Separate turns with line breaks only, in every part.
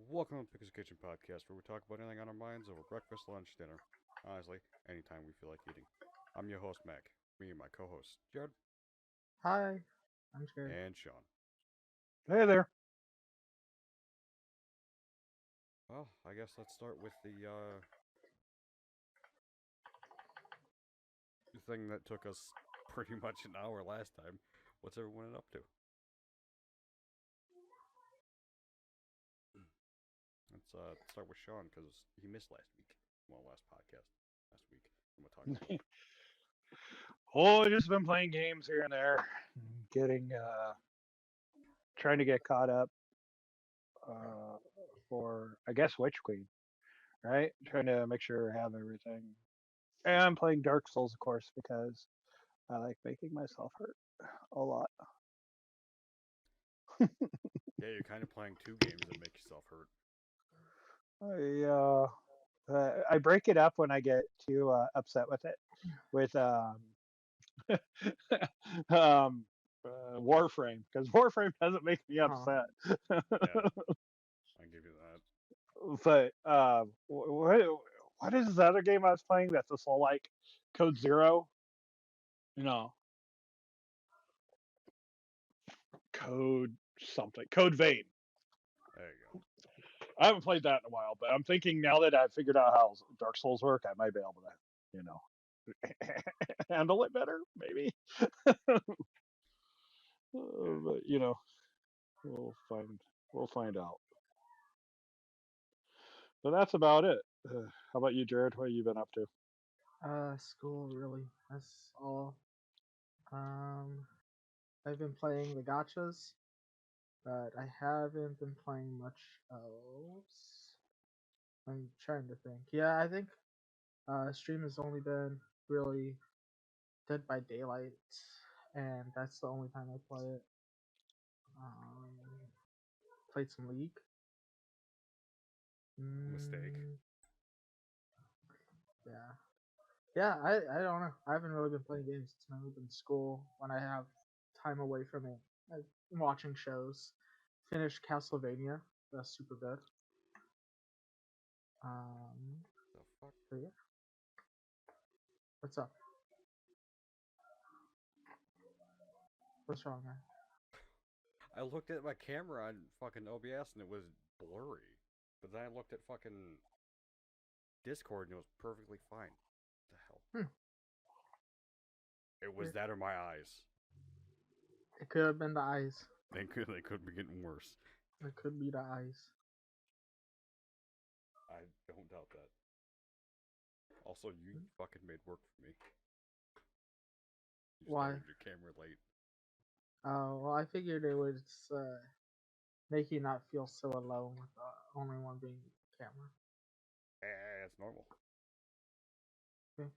Welcome to Pickers Kitchen Podcast, where we talk about anything on our minds over breakfast, lunch, dinner. Honestly, anytime we feel like eating. I'm your host, Mac. Me and my co-hosts, Jared
Hi, I'm scared.
and Sean.
Hey there.
Well, I guess let's start with the thing that took us pretty much an hour last time. What's everyone up to? Let's start with Sean because he missed last week. Well, last podcast last week. And we'll talk about it.
Oh, I've just been playing games here and there, getting trying to get caught up uh, for I guess Witch Queen, right? Trying to make sure I have everything. And I'm playing Dark Souls, of course, because I like making myself hurt a lot.
Yeah, you're kind of playing two games that make yourself hurt.
I break it up when I get too upset with it, with Warframe, because Warframe doesn't make me upset.
Yeah, I give you that.
But what is this other game I was playing that's just all like Code Zero? No, Code something. Code Vein.
There you go.
I haven't played that in a while, but I'm thinking now that I've figured out how Dark Souls work, I might be able to, handle it better, maybe. But we'll find we'll find out. But that's about it. How about you, Jared? What have you been up to?
School really. That's all. Um, I've been playing the gachas, but I haven't been playing much else. I'm trying to think. Yeah, I think stream has only been really Dead by Daylight, and that's the only time I play it. Played some League.
Mistake.
Yeah. Yeah, I don't know. I haven't really been playing games. It's mainly been school when I have time away from it. I've been watching shows. Finished Castlevania. That's super good.
The fuck?
So yeah. What's up? What's wrong, man?
I looked at my camera on fucking OBS and it was blurry. But then I looked at fucking Discord and it was perfectly fine. What the hell? It was that or my eyes.
It could have been the eyes.
They could be getting worse.
It could be the eyes.
I don't doubt that. Also, you fucking made work for me. You
Why?
started your camera late.
Oh, well, I figured it would make you not feel so alone with the only one being the camera.
It's normal.
Okay.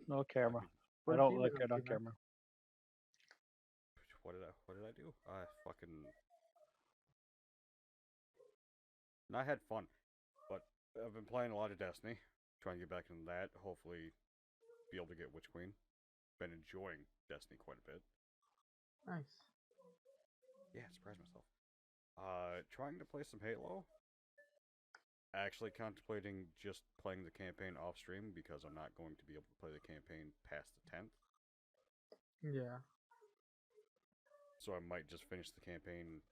No camera.
What
I
have
don't
you
like
been
it
up
on
to, man?
camera.
What did I do? And I had fun, but I've been playing a lot of Destiny, trying to get back into that. Hopefully, be able to get Witch Queen. Been enjoying Destiny quite a bit.
Nice.
Yeah, surprised myself. Trying to play some Halo. Actually contemplating just playing the campaign off stream because I'm not going to be able to play the campaign past the 10th.
Yeah.
So I might just finish the campaign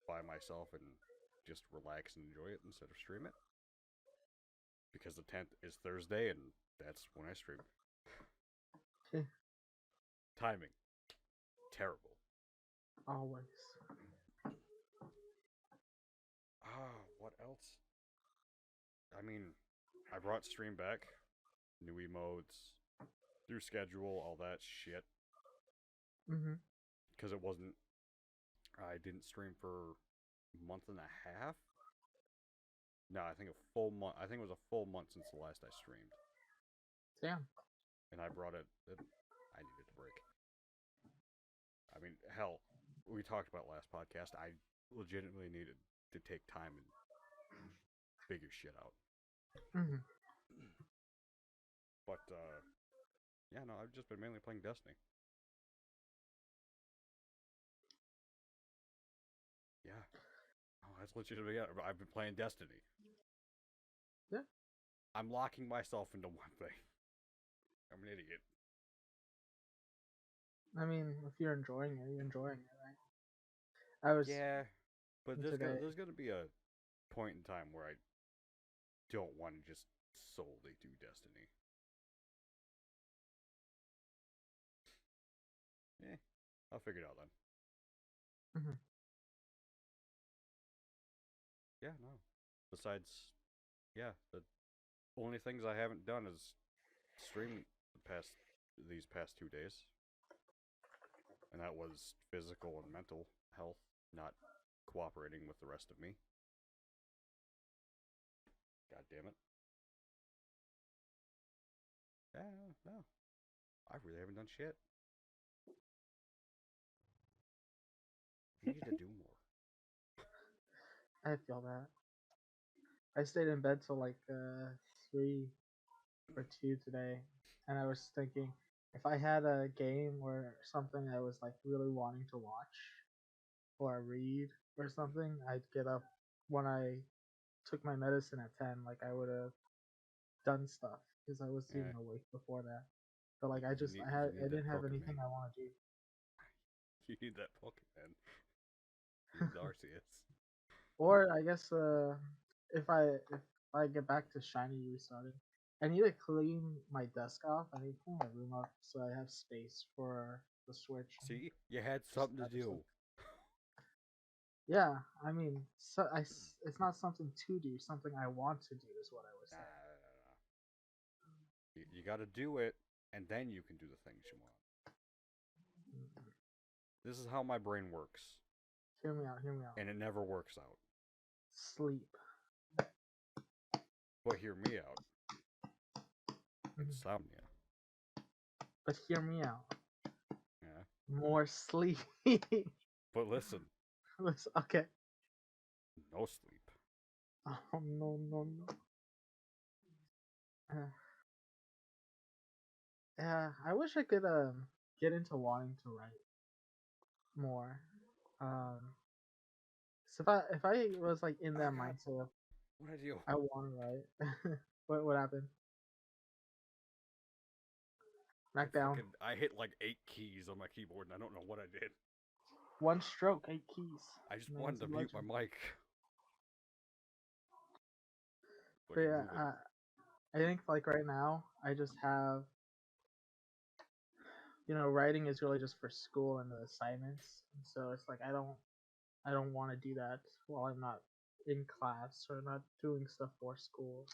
by myself and just relax and enjoy it instead of stream it. Because the 10th is Thursday and that's when I stream. Timing. Terrible.
Always.
What else? I mean, I brought stream back. New emotes. Through schedule, all that shit.
Mm-hmm.
Because it wasn't... I didn't stream for a month and a half? No, I think a full month. I think it was a full month since the last I streamed.
Damn.
And I brought it... I needed a break. I mean, hell, we talked about last podcast. I legitimately needed to take time and figure shit out.
Mm-hmm.
But, yeah, no, I've just been mainly playing Destiny. Yeah, That's legitimately it. I've been playing Destiny.
Yeah.
I'm locking myself into one thing. I'm an idiot.
I mean, if you're enjoying it, you're enjoying it, right? I was
Yeah, but
today.
there's gonna be a point in time where I don't want to just solely do Destiny. I'll figure it out then.
Mhm.
Yeah, no. Besides, yeah, the only things I haven't done is stream these past 2 days, and that was physical and mental health not cooperating with the rest of me. God damn it. Yeah, no. I really haven't done shit. I need to do more.
I feel that. I stayed in bed till like 3 or 2 today, and I was thinking if I had a game or something I was like really wanting to watch or read or something, I'd get up when I took my medicine at 10. Like I would have done stuff because I was even
Yeah,
awake before that. But like I
you need that
didn't have anything
Pokemon.
I want to do.
You need that Pokemon. You need the Arceus.
Or I guess if I get back to shiny restarting, I need to clean my desk off. I need to clean my room up so I have space for the Switch and
See, you had
just
something to
other stuff.
do.
Yeah, I mean, it's not something to do. Something I want to do is what I was
Nah,
saying.
nah, nah, nah. You got to do it, and then you can do the things you want.
Mhm.
This is how my brain works,
Hear me out. Hear me out.
and it never works out.
Sleep.
But hear me out.
Mhm.
Insomnia.
But hear me out.
Yeah.
More sleep.
But listen,
Okay.
no sleep.
Oh no no no. Uh, yeah, I wish I could get into wanting to write more. Um, so if I was like in
Oh
that
God,
mindset of
what did I do?
I want to write, what happened? Back down.
I hit like 8 keys on my keyboard, and I don't know what I did.
One stroke, 8 keys.
I just
Man's
wanted to
a
mute my
legend.
mic.
But
Fucking
yeah,
moving.
I think like right now I just have writing is really just for school and the assignments. And so it's like I don't want to do that while I'm not in class or not doing stuff for school.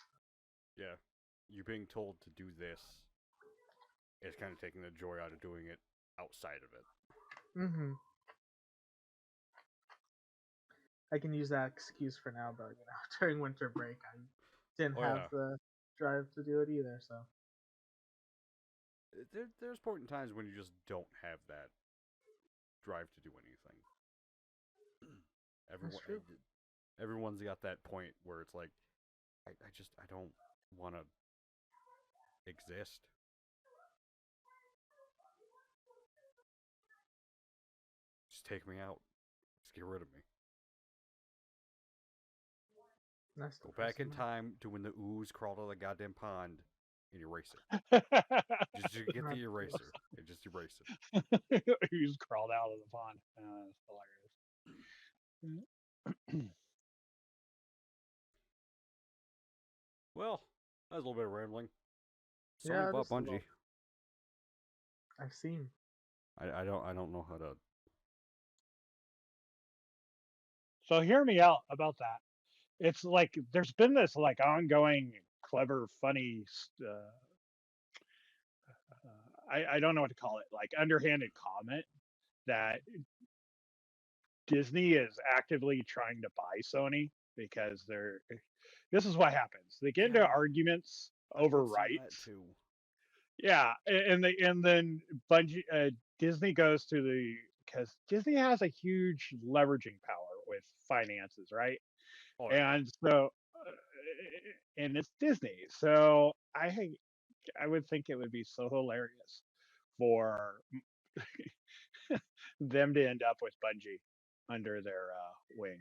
Yeah, you being told to do this is kind of taking the joy out of doing it outside of it.
Mm-hmm. I can use that excuse for now, but during winter break I didn't
Oh
have
yeah,
the drive to do it either. So
there's important times when you just don't have that drive to do anything.
that's
Everyone,
true.
everyone's got that point where it's like, I don't want to exist. Just take me out. Just get rid of me.
That's
Go back
depressing,
in
man.
time to when the ooze crawled out of the goddamn pond and erase it. Just get
Not
the
gross.
eraser and just erase it.
He's crawled out of the pond. That's hilarious.
Well, that was a little bit of rambling. Sony
Yeah,
bought
just a
Bungie.
little. I've seen.
I don't know how to.
So hear me out about that. It's like there's been this like ongoing, clever, funny. I don't know what to call it. Like underhanded comment that Disney is actively trying to buy Sony because they're. This is what happens. They get into
Yeah,
arguments
I've
over
been seeing that
rights.
too.
Yeah, and then Bungie, Disney goes to the because Disney has a huge leveraging power with finances, right?
Oh yeah.
And so, and it's Disney, so I would think it would be so hilarious for them to end up with Bungie under their wing.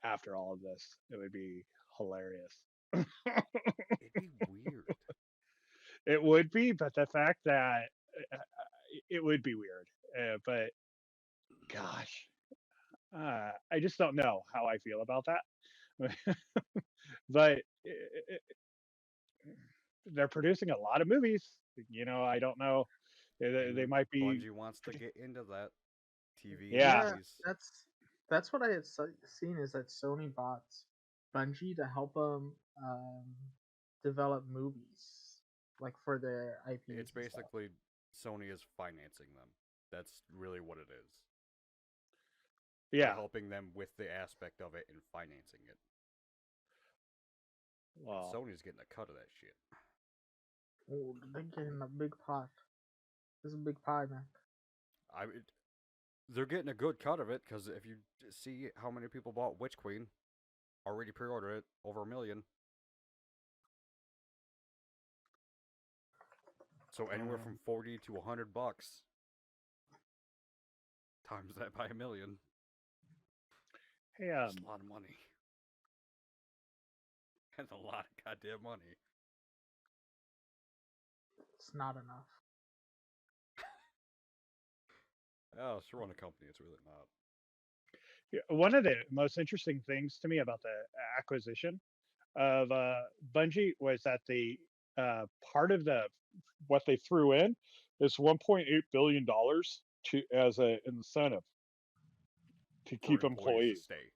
after all of this, it would be hilarious.
It'd be weird.
It would be, but the fact that uh, it would be weird. But gosh, I just don't know how I feel about that. But they're producing a lot of movies. I don't know. They
And
might be.
Bungie wants to get into that TV and
Yeah,
Yeah,
movies.
that's what I had seen is that Sony bought Bungie to help them develop movies like for their
It's
IPs and stuff.
basically Sony is financing them. That's really what it is. They're
yeah.
helping them with the aspect of it and financing it. And
Well,
Sony's getting a cut of that shit.
Oh, they're getting a big pot. This is a big pie, man.
They're getting a good cut of it because if you see how many people bought Witch Queen, already pre-ordered it, over 1 million. So anywhere from 40 to $100 times that by 1 million.
hey,
That's a lot of money. That's a lot of goddamn money.
It's not enough.
Oh, to run a company, it's really not.
one of the most interesting things to me about the acquisition of Bungie was that the part of the what they threw in is $1.8 billion to as an incentive to
For
keep
employees to
employees,
stay.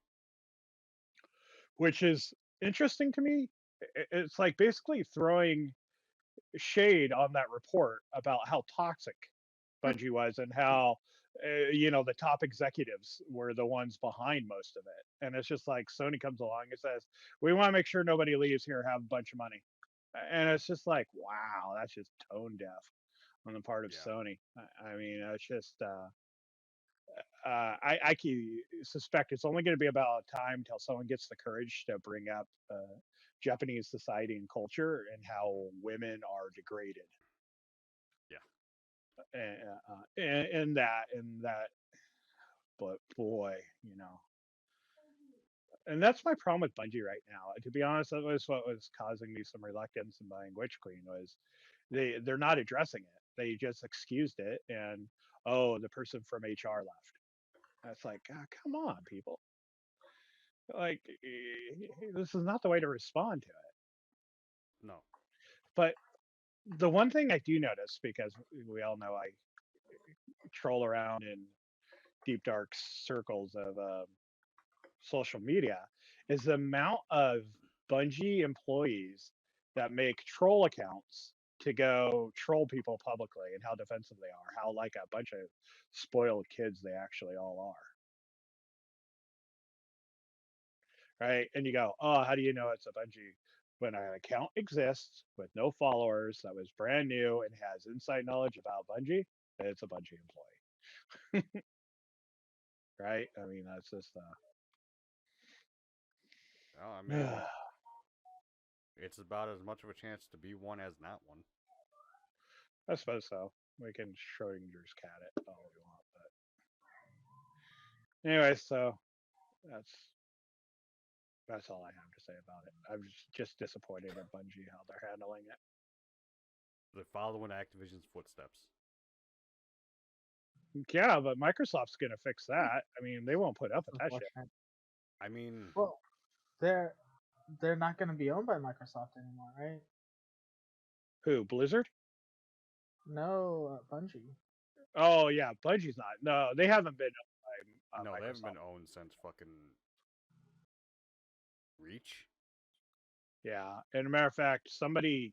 which is interesting to me. It's like basically throwing shade on that report about how toxic Bungie was and how the top executives were the ones behind most of it. And it's just like Sony comes along and says, "We want to make sure nobody leaves here have a bunch of money," and it's just like, wow, that's just tone deaf on the part of
Yeah.
Sony. I mean, it's just. I suspect it's only going to be about time till someone gets the courage to bring up Japanese society and culture and how women are degraded.
Yeah.
And that, but boy, and that's my problem with Bungie right now. To be honest, that was what was causing me some reluctance in buying Witch Queen was they're not addressing it. They just excused it and the person from HR left. It's like, come on, people. Like, this is not the way to respond to it.
No.
But the one thing I do notice, because we all know I troll around in deep dark circles of social media, is the amount of Bungie employees that make troll accounts to go troll people publicly and how defensive they are, how like a bunch of spoiled kids they actually all are. Right? And you go, oh, how do you know it's a Bungie? When an account exists with no followers that was brand new and has inside knowledge about Bungie, it's a Bungie employee. Right? I mean, that's just
Well, I mean, it's about as much of a chance to be one as not one.
I suppose so. We can Schrodinger's cat it all we want, but anyway, so that's all I have to say about it. I'm just disappointed at Bungie how they're handling it.
They're following Activision's footsteps.
Yeah, but Microsoft's gonna fix that. I mean, they won't put up with that shit.
Unfortunate.
I mean,
Well, they're not going to be owned by Microsoft anymore, right?
Who? Blizzard?
No, Bungie.
Oh yeah, Bungie's not. No, they haven't been owned by
no, they haven't
Microsoft.
been owned since fucking Reach.
Yeah, and a matter of fact, somebody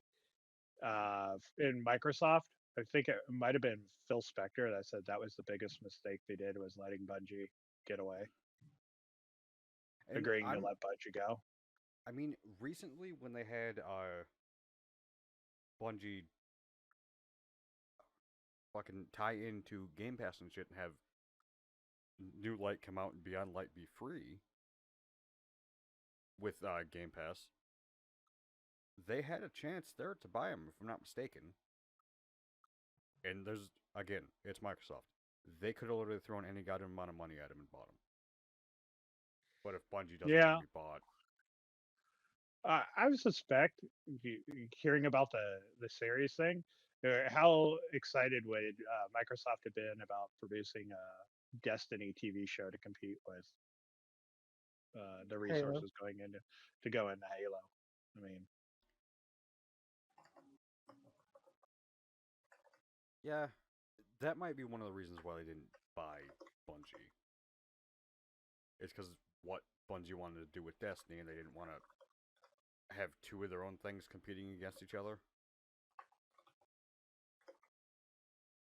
in Microsoft, I think it might have been Phil Spector that said that was the biggest mistake they did was letting Bungie get away,
And
agreeing to let Bungie go.
I mean, recently when they had Bungie fucking tie into Game Pass and shit and have New Light come out and Beyond Light be free with Game Pass, they had a chance there to buy them, if I'm not mistaken. And there's, again, it's Microsoft. They could have literally thrown any goddamn amount of money at them and bought them. But if Bungie doesn't
Yeah,
want to be bought,
I would suspect hearing about the series thing. How excited would Microsoft have been about producing a Destiny TV show to compete with the
Halo.
resources going into to go into Halo? I mean,
yeah, that might be one of the reasons why they didn't buy Bungie. It's because what Bungie wanted to do with Destiny, and they didn't want to have two of their own things competing against each other.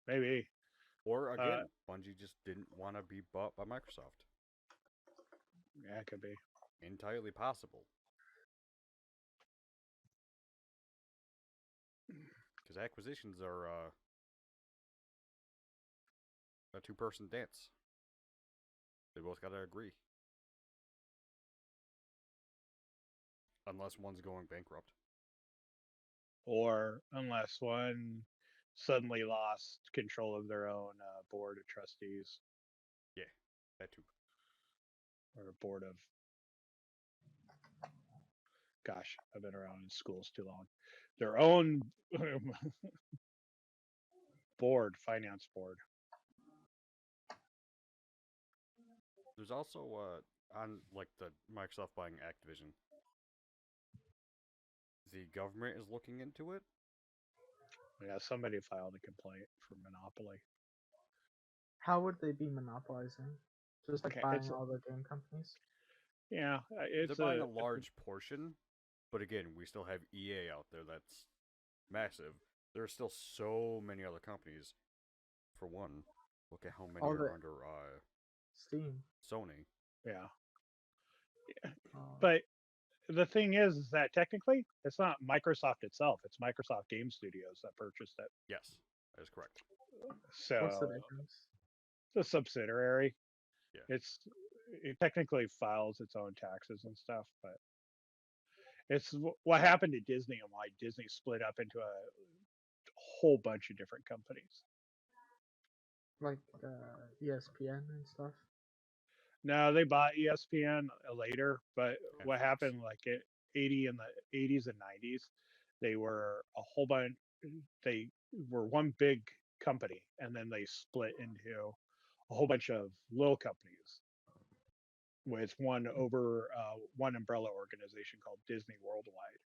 maybe.
Or again, Bungie just didn't want to be bought by Microsoft.
Yeah, it could be.
Entirely possible. Because acquisitions are a two-person dance. They both gotta agree. Unless one's going bankrupt.
Or unless one suddenly lost control of their own board of trustees
Yeah, that too.
or board of. Gosh, I've been around in schools too long. Their own board, finance board.
There's also on like the Microsoft buying Activision. The government is looking into it.
Yeah, somebody filed a complaint for monopoly.
How would they be monopolizing? Just like
Okay,
buying all the game companies?
yeah,
They're
it's
buying a
a
large portion, but again, we still have EA out there that's massive. There are still so many other companies. For one, look at how many
All
are
the
under
Steam.
Sony.
yeah.
Uh,
But the thing is that technically it's not Microsoft itself; it's Microsoft Game Studios that purchased it.
Yes, that is correct.
what's the
So
difference?
it's a subsidiary.
Yeah.
It technically files its own taxes and stuff, but it's what happened to Disney and why Disney split up into a whole bunch of different companies.
Like ESPN and stuff?
No, they bought ESPN later, but
And
what
Fox.
happened like in the 80s and 90s, they were a whole bunch. They were one big company, and then they split into a whole bunch of little companies with one umbrella organization called Disney Worldwide.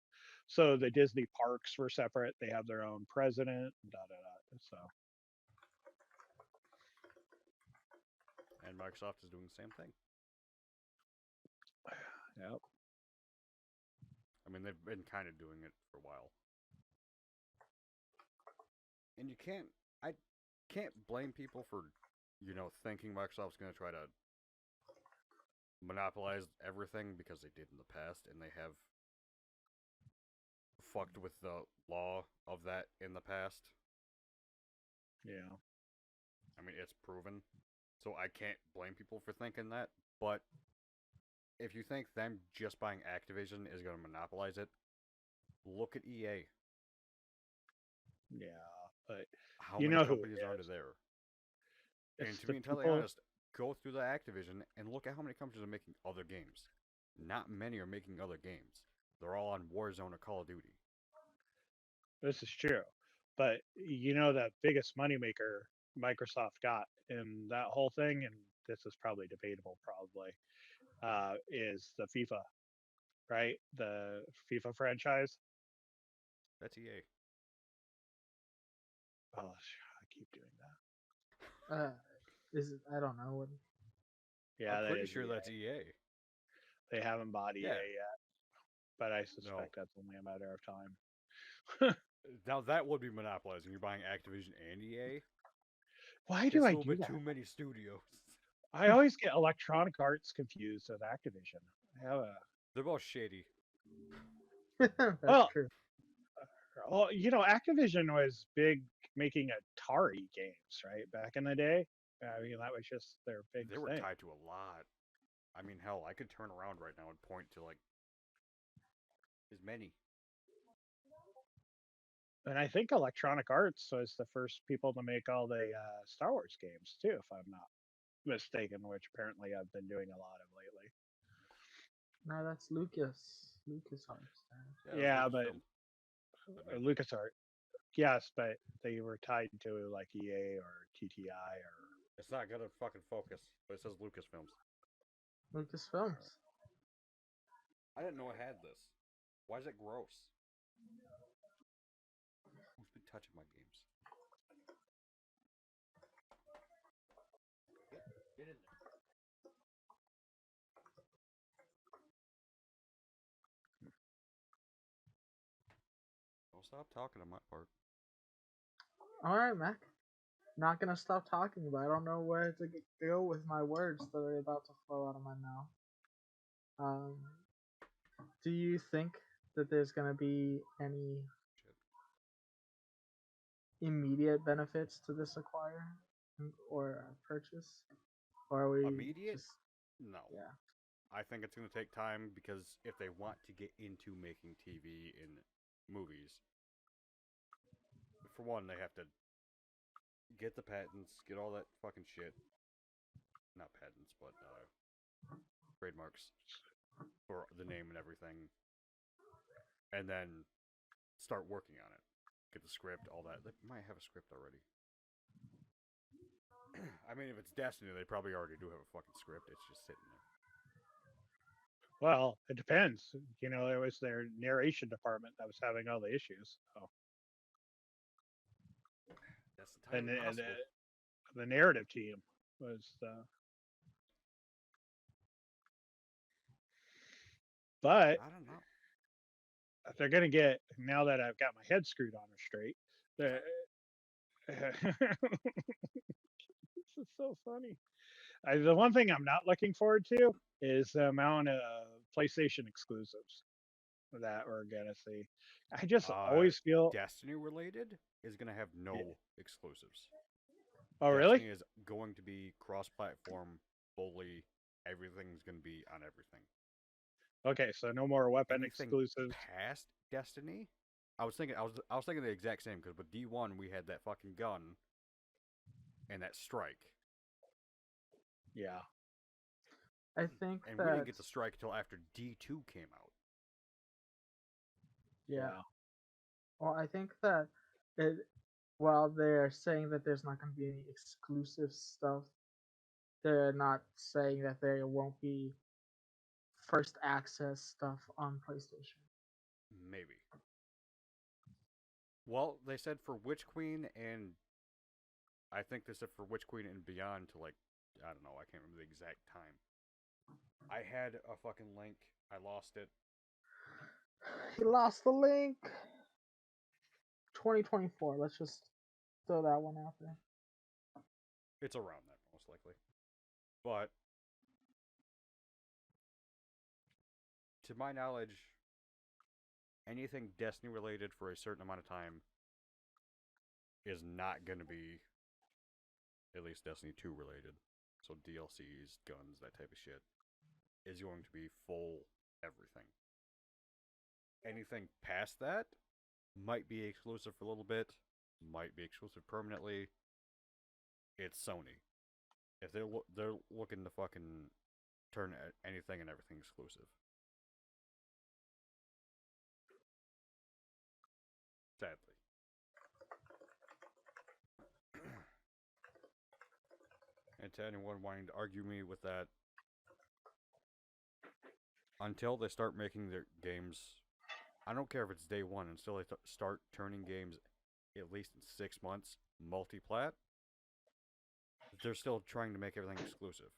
So the Disney parks were separate. They have their own president. Da da da. So
And Microsoft is doing the same thing.
yeah,
I mean, they've been kind of doing it for a while. And I can't blame people for, thinking Microsoft's going to try to monopolize everything because they did in the past, and they have fucked with the law of that in the past.
yeah.
I mean, it's proven. So I can't blame people for thinking that, but if you think them just buying Activision is going to monopolize it, look at EA.
Yeah, but
How
you
many
know who
companies
it
are under
is.
there? And
It's
to
the
be entirely
people.
honest, go through the Activision and look at how many companies are making other games. Not many are making other games. They're all on Warzone or Call of Duty.
This is true, but you know the biggest moneymaker Microsoft got in that whole thing, and this is probably debatable, probably, is the FIFA, right? The FIFA franchise.
That's EA.
Oh, I keep doing that.
Is it? I don't know. What,
Yeah,
I'm
that
pretty
is
sure
EA.
that's EA.
They haven't bought EA
Yeah.
yet, but I
No.
suspect that's only a matter of time.
Now that would be monopolizing. You're buying Activision and EA.
Why
That's
do
a
I
little
do
bit
that?
too many studios.
I always get Electronic Arts confused with Activision. I have a
They're both shady.
that's
well,
true.
Activision was big making Atari games, right? Back in the day. I mean, that was just their big
They were
thing.
tied to a lot. I mean, hell, I could turn around right now and point to like as many.
And I think Electronic Arts was the first people to make all the Star Wars games too, if I'm not mistaken, which apparently I've been doing a lot of lately.
No, that's Lucas. Lucas Arts.
Yeah, it was
Yeah, but
Lucasfilm that made that.
LucasArts. Yes, but they were tied to like EA or TTI or.
It's not gonna fucking focus, but it says Lucasfilms.
Lucasfilms.
I didn't know I had this. Why is it gross? Who's been touching my games? Get in there. Don't stop talking on my part.
All right, Mac. Not gonna stop talking, but I don't know where to go with my words that are about to flow out of my mouth. Do you think that there's gonna be any immediate benefits to this acquire or purchase, or are we
Immediate?
just
No.
yeah?
I think it's gonna take time because if they want to get into making TV and movies, for one, they have to get the patents, get all that fucking shit. Not patents, but trademarks for the name and everything, and then start working on it. Get the script, all that. They might have a script already. I mean, if it's Destiny, they probably already do have a fucking script. It's just sitting there.
Well, it depends. You know, it was their narration department that was having all the issues. So.
That's entirely
And
possible.
the narrative team was but
I don't know.
they're gonna get, now that I've got my head screwed on her straight. This is so funny. The one thing I'm not looking forward to is the amount of PlayStation exclusives that we're gonna see. I just always feel.
Destiny related is gonna have no
Yeah.
exclusives.
Oh,
Destiny
really?
is going to be cross-platform fully. Everything's gonna be on everything.
Okay, so no more weapon
Anything
exclusives.
past Destiny, I was thinking the exact same because with D1 we had that fucking gun and that strike,
Yeah.
I think
and
that
we didn't get the strike until after D2 came out.
yeah. Well, I think that it, while they're saying that there's not going to be any exclusive stuff, they're not saying that there won't be first access stuff on PlayStation.
Maybe. Well, they said for Witch Queen, and I think they said for Witch Queen and beyond to like, I don't know, I can't remember the exact time. I had a fucking link, I lost it.
He lost the link. 2024. Let's just throw that one out there.
It's around that, most likely. But to my knowledge, anything Destiny related for a certain amount of time is not going to be at least Destiny 2 related. So DLCs, guns, that type of shit is going to be full everything. Anything past that might be exclusive for a little bit, might be exclusive permanently. It's Sony. If they're looking to fucking turn anything and everything exclusive. Sadly. And to anyone wanting to argue me with that, until they start making their games, I don't care if it's day one, until they start turning games at least in 6 months multi-plat, they're still trying to make everything exclusive.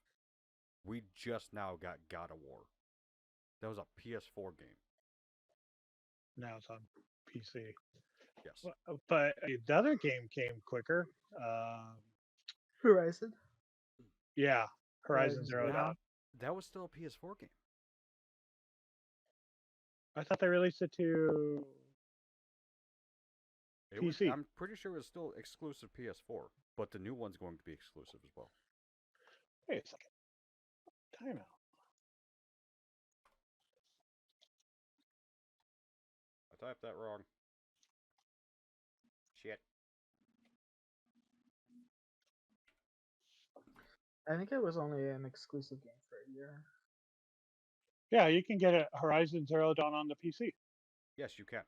We just now got God of War. That was a PS4 game.
Now it's on PC.
Yes.
But the other game came quicker.
Horizon.
Yeah, Horizon Zero Dawn.
That was still a PS4 game.
I thought they released it to PC.
I'm pretty sure it was still exclusive PS4, but the new one's going to be exclusive as well.
Wait a second. Time out.
I typed that wrong. Shit.
I think it was only an exclusive game for a year.
Yeah, you can get a Horizon Zero Dawn on the PC.
Yes, you can.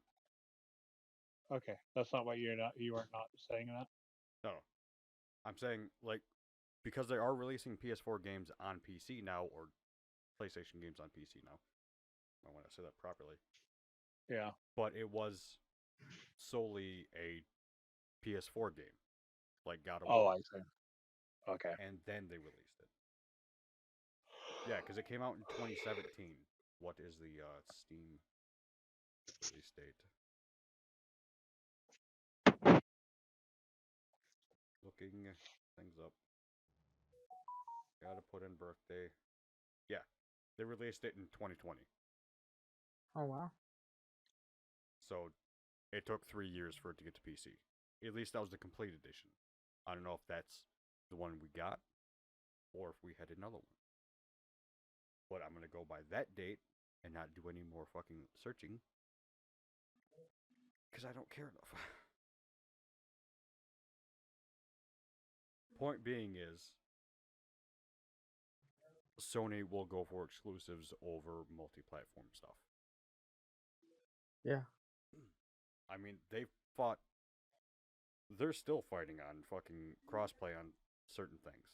Okay, that's not what you are not saying that.
No, I'm saying like because they are releasing PS4 games on PC now or PlayStation games on PC now. I want to say that properly.
Yeah.
But it was solely a PS4 game, like God of
Oh,
War,
I see. Okay.
and then they released it. Yeah, because it came out in 2017. What is the Steam release date? Looking things up. Gotta put in birthday. Yeah, they released it in 2020.
Oh wow.
So it took 3 years for it to get to PC. At least that was the complete edition. I don't know if that's the one we got or if we had another one. But I'm gonna go by that date and not do any more fucking searching because I don't care enough. Point being is, Sony will go for exclusives over multi-platform stuff.
Yeah.
I mean, they fought. They're still fighting on fucking crossplay on certain things.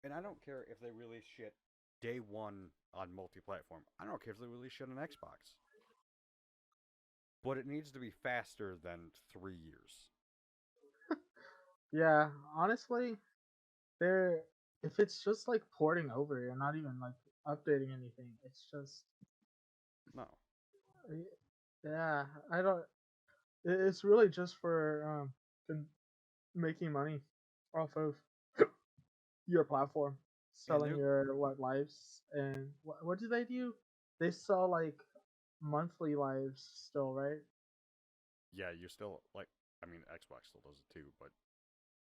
And I don't care if they release shit day one on multi-platform. I don't care if they release shit on Xbox. But it needs to be faster than 3 years.
Yeah, honestly, they're if it's just like porting over, you're not even like updating anything. It's just
No.
yeah, I don't. It's really just for making money off of your platform, selling your lives, and what do they do? They sell like monthly lives still, right?
Yeah, you still, like, I mean, Xbox still does it too, but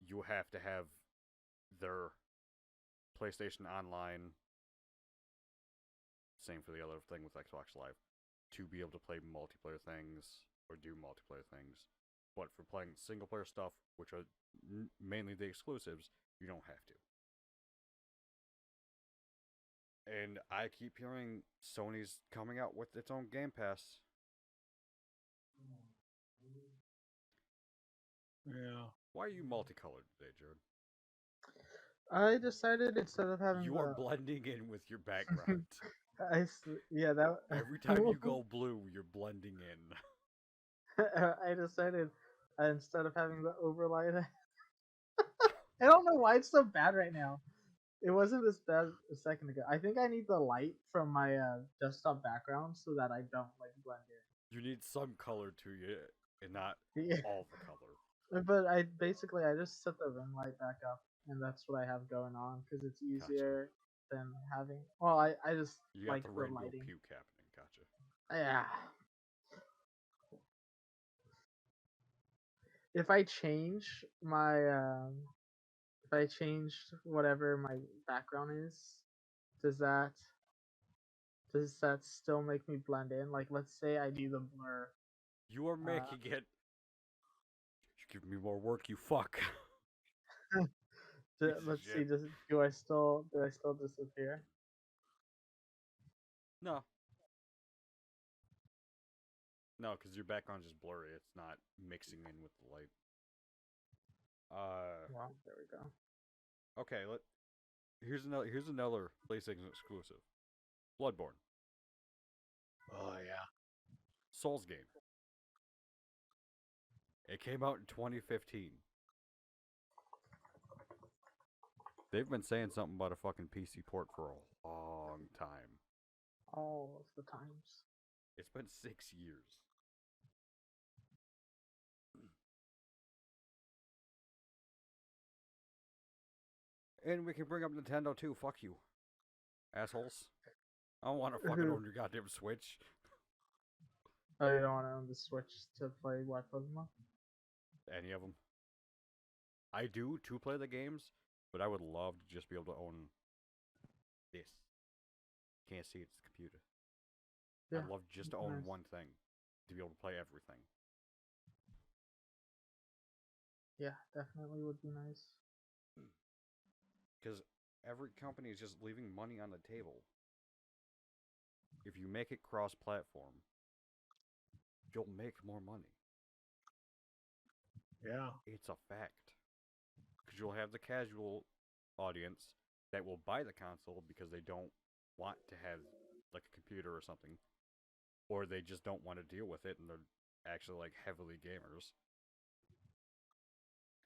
you have to have their PlayStation Online, same for the other thing with Xbox Live, to be able to play multiplayer things or do multiplayer things. But for playing single player stuff, which are mainly the exclusives, you don't have to. And I keep hearing Sony's coming out with its own Game Pass.
Yeah.
Why are you multicolored today, Jared?
I decided instead of having
You are blending in with your background.
yeah, that
Every time you go blue, you're blending in.
I decided instead of having the overlay, I don't know why it's so bad right now. It wasn't this bad a second ago. I think I need the light from my desktop background so that I don't like blend
You need some color to you, and not
in. Yeah,
all the color.
but I basically I just set the ring light back up, and that's what I have going on because it's
Gotcha.
easier than having. Well, I just
You got
like
the
the
rainbow
lighting.
puke happening. Gotcha.
Yeah. If I change my if I change whatever my background is, does that does that still make me blend in? Like, let's say I do the blur.
You are making it. You give me more work, you fuck.
Let's see. Do I still disappear?
No. No, because your background's just blurry. It's not mixing in with the light.
Well, there we go.
Okay. Here's another PlayStation exclusive. Bloodborne.
Oh yeah.
Souls game. It came out in 2015. They've been saying something about a fucking PC port for a long time.
All of the times.
It's been 6 years. And we can bring up Nintendo too. Fuck you, assholes. I don't want to fucking own your goddamn Switch.
Oh, you don't want to own the Switch to play what Pokemon?
Any of them. I do to play the games, but I would love to just be able to own this. Can't see it's the computer.
Yeah,
I'd love just to own
nice.
one thing, to be able to play everything.
Yeah, definitely would be nice.
Because every company is just leaving money on the table. If you make it cross-platform, you'll make more money.
Yeah.
It's a fact. Because you'll have the casual audience that will buy the console because they don't want to have like a computer or something, or they just don't want to deal with it and they're actually like heavily gamers.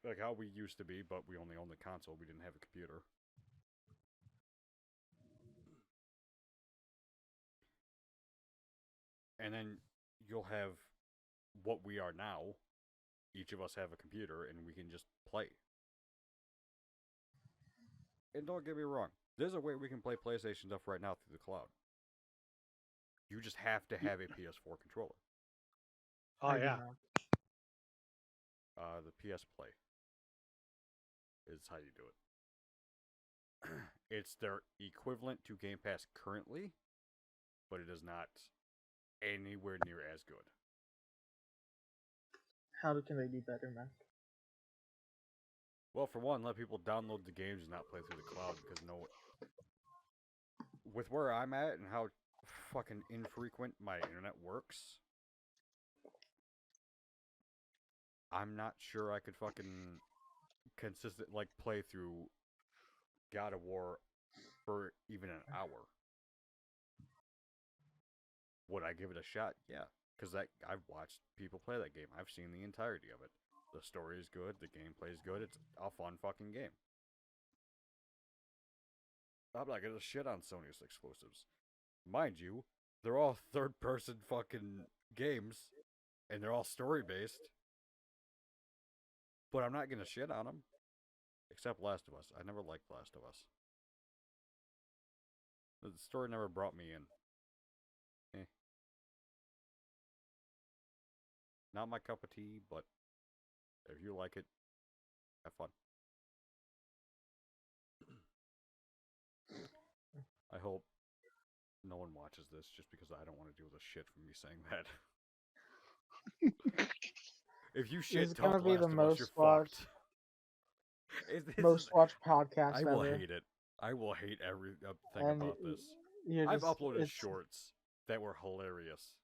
Like how we used to be, but we only owned the console, we didn't have a computer. And then you'll have what we are now. Each of us have a computer and we can just play. And don't get me wrong, there's a way we can play PlayStation stuff right now through the cloud. You just have to have a PS4 controller.
Oh
I do
yeah.
not.
The PS Play is how you do it. It's their equivalent to Game Pass currently, but it is not anywhere near as good.
How can they be better, man?
Well, for one, let people download the games and not play through the cloud because with where I'm at and how fucking infrequent my internet works, I'm not sure I could fucking play through God of War for even an hour. Would I give it a shot? Yeah, because I've watched people play that game. I've seen the entirety of it. The story is good. The gameplay is good. It's a fun fucking game. I'm not gonna shit on Sony's exclusives. Mind you, they're all third-person fucking games, and they're all story-based. But I'm not gonna shit on them. Except Last of Us. I never liked Last of Us. The story never brought me in. Not my cup of tea, but if you like it, have fun. I hope no one watches this just because I don't want to deal with the shit from me saying that. If you
This
shit
is gonna
talk
be
Last
the
of Us,
most
you're
watched,
fucked.
most watched podcast
I will
ever.
hate it. I will hate everything
And
about this.
you're
I've
just,
uploaded
it's
shorts that were hilarious,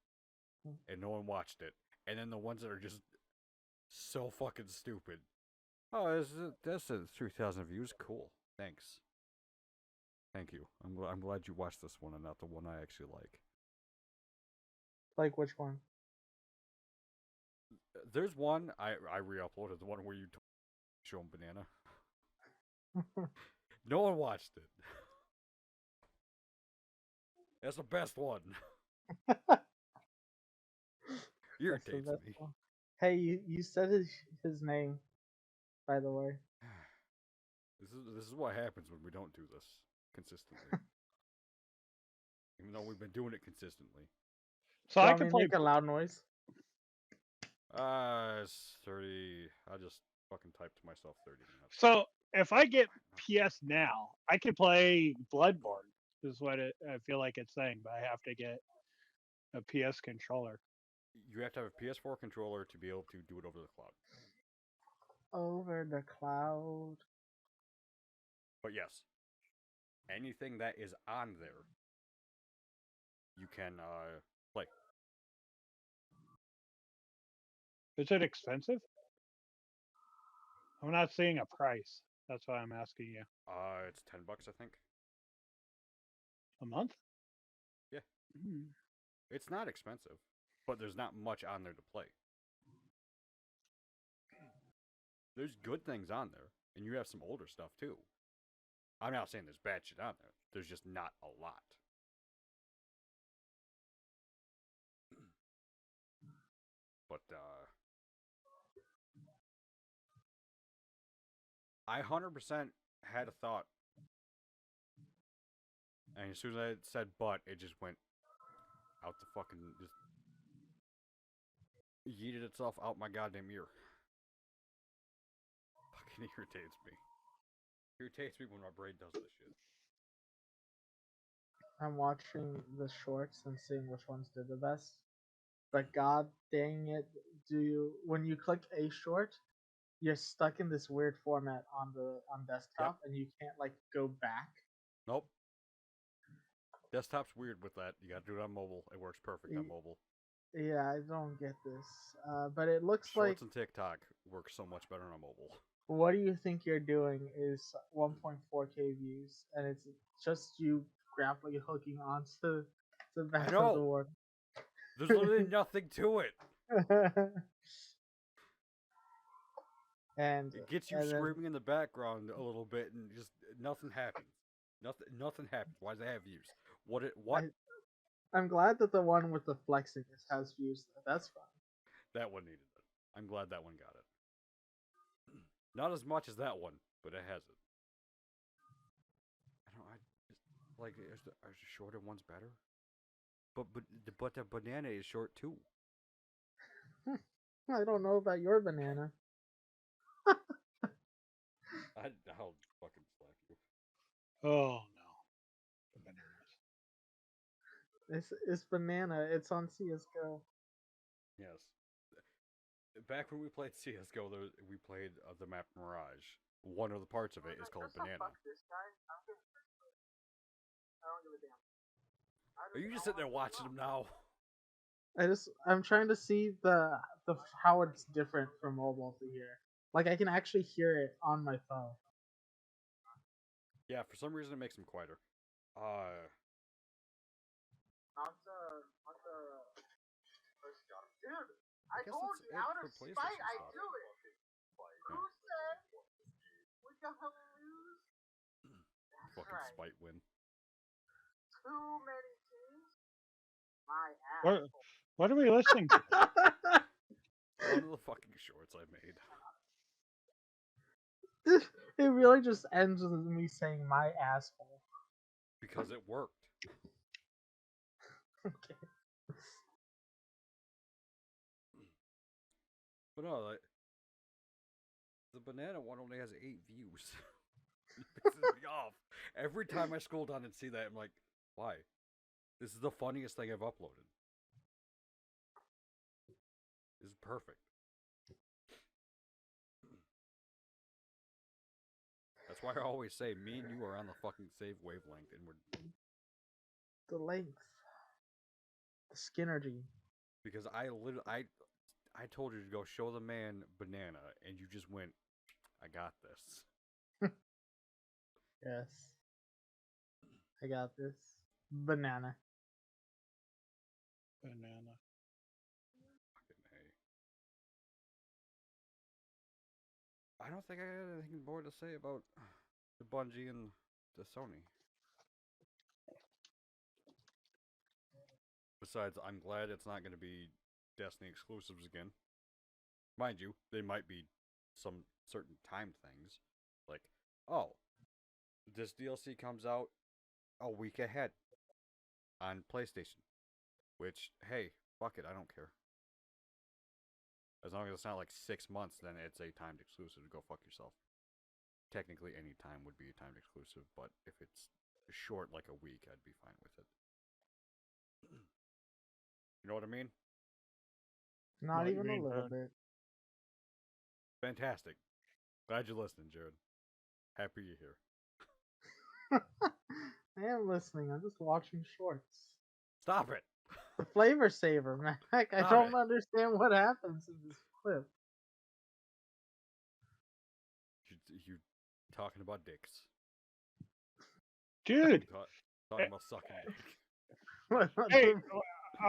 and no one watched it. And then the ones that are just so fucking stupid. Oh, this is 3,000 views. Cool. Thanks. Thank you. I'm glad you watched this one and not the one I actually like.
like which one?
There's one I re-uploaded, the one where you show him banana. No one watched it. That's the best one. Irritates
That's the
me.
best one. Hey, you said his name, by the way.
This is what happens when we don't do this consistently. Even though we've been doing it consistently.
So
Do you
I
want me
can
to
play.
make a loud noise?
It's 30. I just fucking typed to myself 30 minutes.
So if I get PS now, I can play Bloodborne. Is what I feel like it's saying, but I have to get a PS controller.
You have to have a PS4 controller to be able to do it over the cloud.
Over the cloud.
But yes, anything that is on there, you can play.
Is it expensive? I'm not seeing a price. That's why I'm asking you.
It's $10, I think.
A month?
Yeah.
Mm.
It's not expensive, but there's not much on there to play. There's good things on there, and you have some older stuff too. I'm not saying there's bad shit on there. There's just not a lot. But I 100% had a thought, and as soon as I said "but," it just went out the fucking just yeeted itself out my goddamn ear. Fucking irritates me. Irritates me when my brain does this shit.
I'm watching the shorts and seeing which ones did the best. But god dang it, when you click a short, you're stuck in this weird format on desktop, and you can't like go back.
Nope. Desktop's weird with that. You gotta do it on mobile. It works perfect on mobile.
Yeah, I don't get this. But it looks like.
Shorts and TikTok work so much better on mobile.
What do you think you're doing is 1.4K views, and it's just you grappling hooking onto the back of
know.
the one.
There's literally nothing to it.
And
It gets you
and then-
screaming in the background a little bit, and just nothing happens. Nothing happens. Why does it have views? What?
I'm glad that the one with the flexing has views. That's fun.
That one needed it. I'm glad that one got it. Not as much as that one, but it has it. I just like are the shorter ones better? But the banana is short too.
I don't know about your banana.
I'll fucking slap you.
Oh no. The bananas.
It's banana. It's on CS:GO.
Yes. Back when we played CS:GO, we played the map Mirage. One of the parts of it is called Banana. Are you just sitting there watching them now?
I'm trying to see the how it's different from mobile to here. Like I can actually hear it on my phone.
Yeah, for some reason it makes them quieter.
Dude, I told you, out of spite, I do it. Who said we gotta lose? That's
Fucking
right.
spite win.
Too many teams. My ass.
What are we listening to?
One of the fucking shorts I made.
It really just ends with me saying my asshole.
Because it worked.
Okay.
But no, like, the banana one only has 8 views. It pisses me off. Every time I scroll down and see that, I'm like, why? This is the funniest thing I've uploaded. This is perfect. That's why I always say me and you are on the fucking same wavelength, and we're
The length. The Skinnergy.
because I told you to go show the man banana, and you just went, I got this.
Yes. I got this. Banana.
Banana.
Fucking A. I don't think I had anything more to say about the Bungie and the Sony. Besides, I'm glad it's not going to be Destiny exclusives again. Mind you, they might be some certain time things. Like, oh, this DLC comes out a week ahead on PlayStation. Which, hey, fuck it, I don't care. As long as it's not like 6 months, then it's a timed exclusive. Go fuck yourself. Technically, any time would be a timed exclusive, but if it's short, like a week, I'd be fine with it. You know what I mean?
Not
What you
even a
mean,
little
bud?
bit.
Fantastic. Glad you're listening, Jared. Happy you're here.
I am listening. I'm just watching shorts.
Stop it!
The flavor saver, Mac. I
Stop
don't
it.
understand what happens in this clip.
You talking about dicks.
Dude.
Talking about sucking dick.
Hey,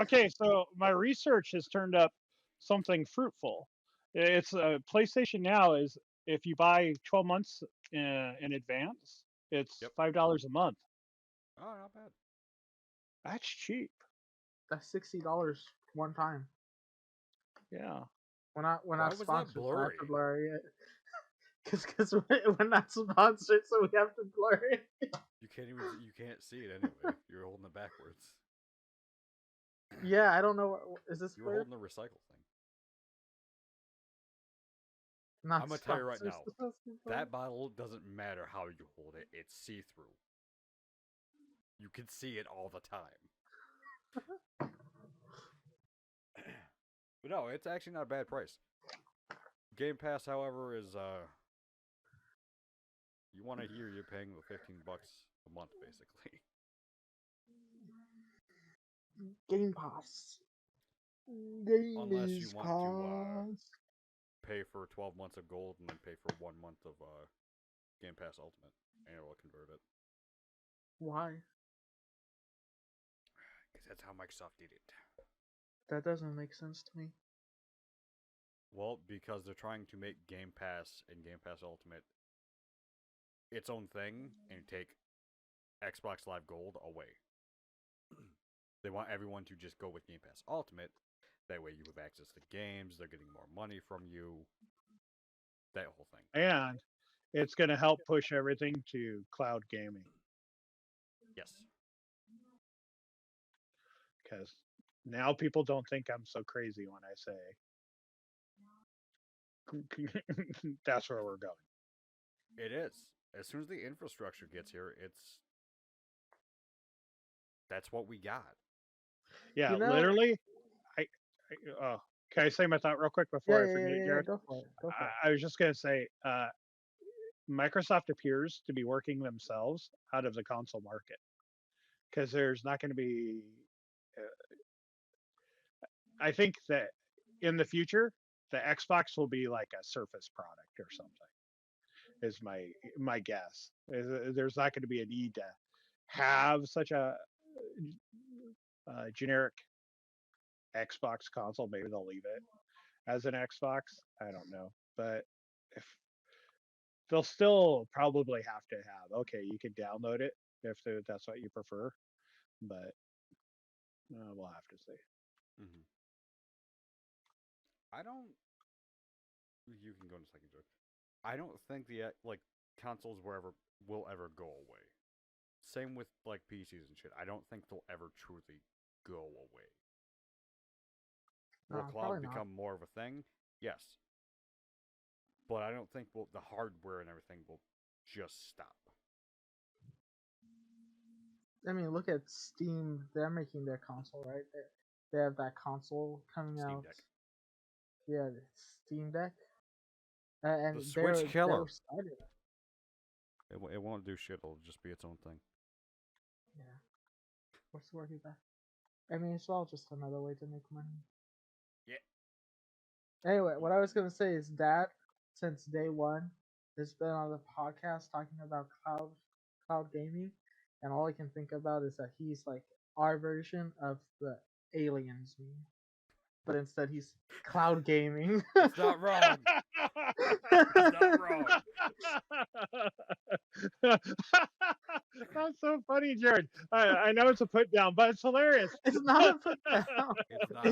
okay, so my research has turned up something fruitful. It's PlayStation Now is if you buy 12 months in advance, it's
Yep.
$5 a month.
Oh, not bad.
That's cheap.
That's $60 one time.
Yeah.
We're not
Why was that
sponsored, so I have to
blurry?
blur it. Because we're not sponsored, so we have to blur it.
You can't see it anyway. You're holding it backwards.
Yeah, I don't know. Is this
You were
clear?
holding the recycle thing.
Not
I'm gonna tell you right now,
sponsored.
that bottle doesn't matter how you hold it. It's see-through. You can see it all the time. But no, it's actually not a bad price. Game Pass, however, is you want to hear you're paying the $15 a month, basically.
Game Pass.
Unless you
Game
want to
Pass.
pay for 12 months of gold and then pay for 1 month of Game Pass Ultimate, and it will convert it.
Why?
Because that's how Microsoft did it.
That doesn't make sense to me.
Well, because they're trying to make Game Pass and Game Pass Ultimate its own thing and take Xbox Live Gold away. They want everyone to just go with Game Pass Ultimate. That way you have access to games, they're getting more money from you. That whole thing.
And it's going to help push everything to cloud gaming.
Yes.
Because now people don't think I'm so crazy when I say that's where we're going.
It is. As soon as the infrastructure gets here, that's what we got.
Yeah,
You know-
literally. Can I say my thought real quick before I forget, Jared?
Go for it. Go for it.
I was just going to say, Microsoft appears to be working themselves out of the console market because there's not going to be. I think that in the future, the Xbox will be like a Surface product or something. Is my guess. There's not going to be a need to have such a generic Xbox console. Maybe they'll leave it as an Xbox. I don't know, but if they'll still probably have to have. Okay, you can download it if that's what you prefer, but we'll have to see.
Mm-hmm. I don't. You can go in a second, Joe. I don't think the consoles will ever go away. Same with like PCs and shit. I don't think they'll ever truly go away. Will cloud become more of a thing? Yes. But I don't think the hardware and everything will just stop.
I mean, look at Steam. They're making their console, right? They have that console coming
Steam
out.
Deck.
Yeah, the Steam Deck. And
The Switch killer.
Excited.
It won't do shit. It'll just be its own thing.
Yeah. What's the word with that? I mean, it's all just another way to make money.
Yeah.
Anyway, what I was gonna say is Dad, since day one, has been on the podcast talking about cloud gaming, and all I can think about is that he's like our version of the aliens meme. But instead he's cloud gaming.
It's not wrong. It's not wrong.
That's so funny, Jared. I know it's a put down, but it's hilarious.
It's not a put down.
It's not.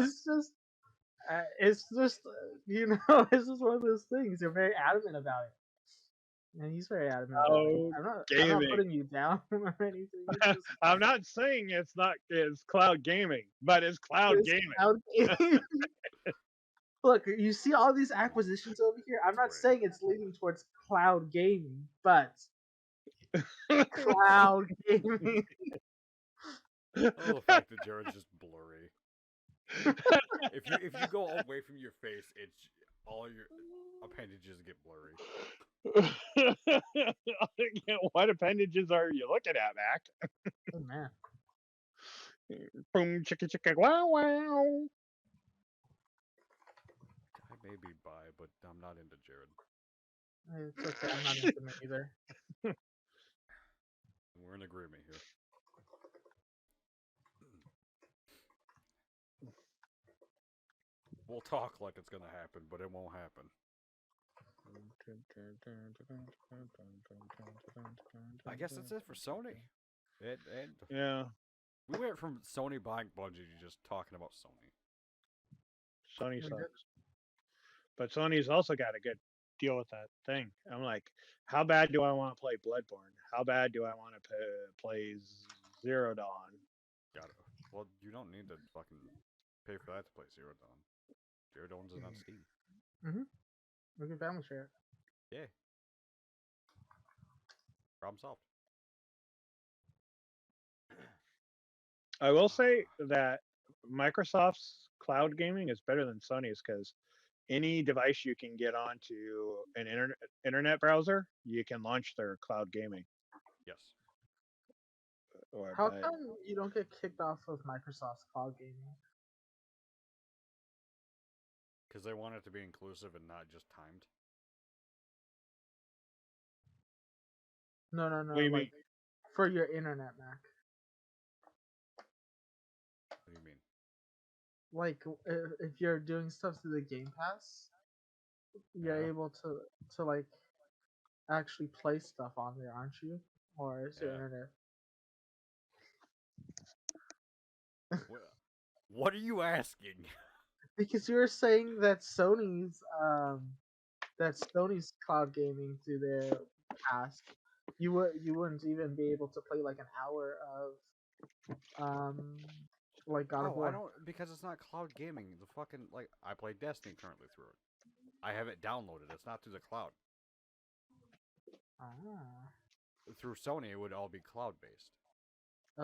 It's just you know, it's just one of those things. You're very adamant about it. And he's very adamant about it. I'm not putting you down or anything.
I'm not saying it's cloud gaming, but it's cloud gaming.
Cloud gaming. Look, you see all these acquisitions over here. I'm not saying it's leading towards cloud gaming, but cloud gaming.
Oh, the fact that Jared's just blurry. if you go away from your face, it's all your appendages get blurry.
What appendages are you looking at, Mac?
Oh man.
Boom, chicka chicka, wow wow.
I may be bi, but I'm not into Jared.
It's okay. I'm not into me either.
We're in agreement here. We'll talk like it's gonna happen, but it won't happen. I guess that's it for Sony.
Yeah.
We went from Sony buying Bungie to just talking about Sony.
Sony sucks. But Sony's also got a good deal with that thing. I'm like, how bad do I want to play Bloodborne? How bad do I want to play Zero Dawn?
Got it. Well, you don't need to fucking pay for that to play Zero Dawn. Zero Dawn's on Steam.
Mm-hmm. We can family share it.
Yeah. Problem solved.
I will say that Microsoft's cloud gaming is better than Sony's because any device you can get onto an internet browser, you can launch their cloud gaming.
Yes.
How come you don't get kicked off of Microsoft's cloud gaming?
Because they want it to be inclusive and not just timed.
No,
What do you mean?
for your internet Mac.
What do you mean?
Like if you're doing stuff through the Game Pass, you're able to like actually play stuff on there, aren't you? Or is your internet?
What are you asking?
Because you were saying that Sony's cloud gaming through their pass, you wouldn't even be able to play like an hour of like God of War.
I don't, because it's not cloud gaming. The fucking, like, I play Destiny currently through it. I have it downloaded. It's not through the cloud. Through Sony, it would all be cloud based.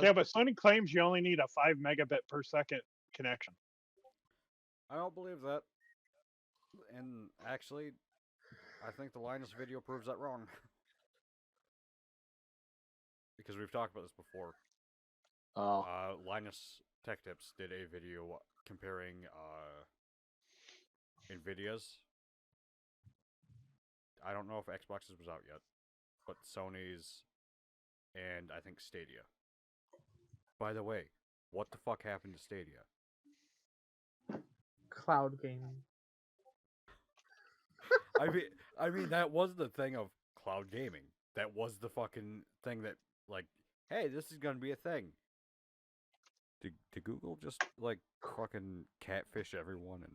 Yeah, but Sony claims you only need a 5 megabit per second connection.
I don't believe that. And actually, I think the Linus video proves that wrong. Because we've talked about this before. Linus Tech Tips did a video comparing Nvidia's. I don't know if Xbox's was out yet, but Sony's and I think Stadia. By the way, what the fuck happened to Stadia?
Cloud gaming.
I mean that was the thing of cloud gaming. That was the fucking thing that, like, hey, this is gonna be a thing. Did Google just like fucking catfish everyone and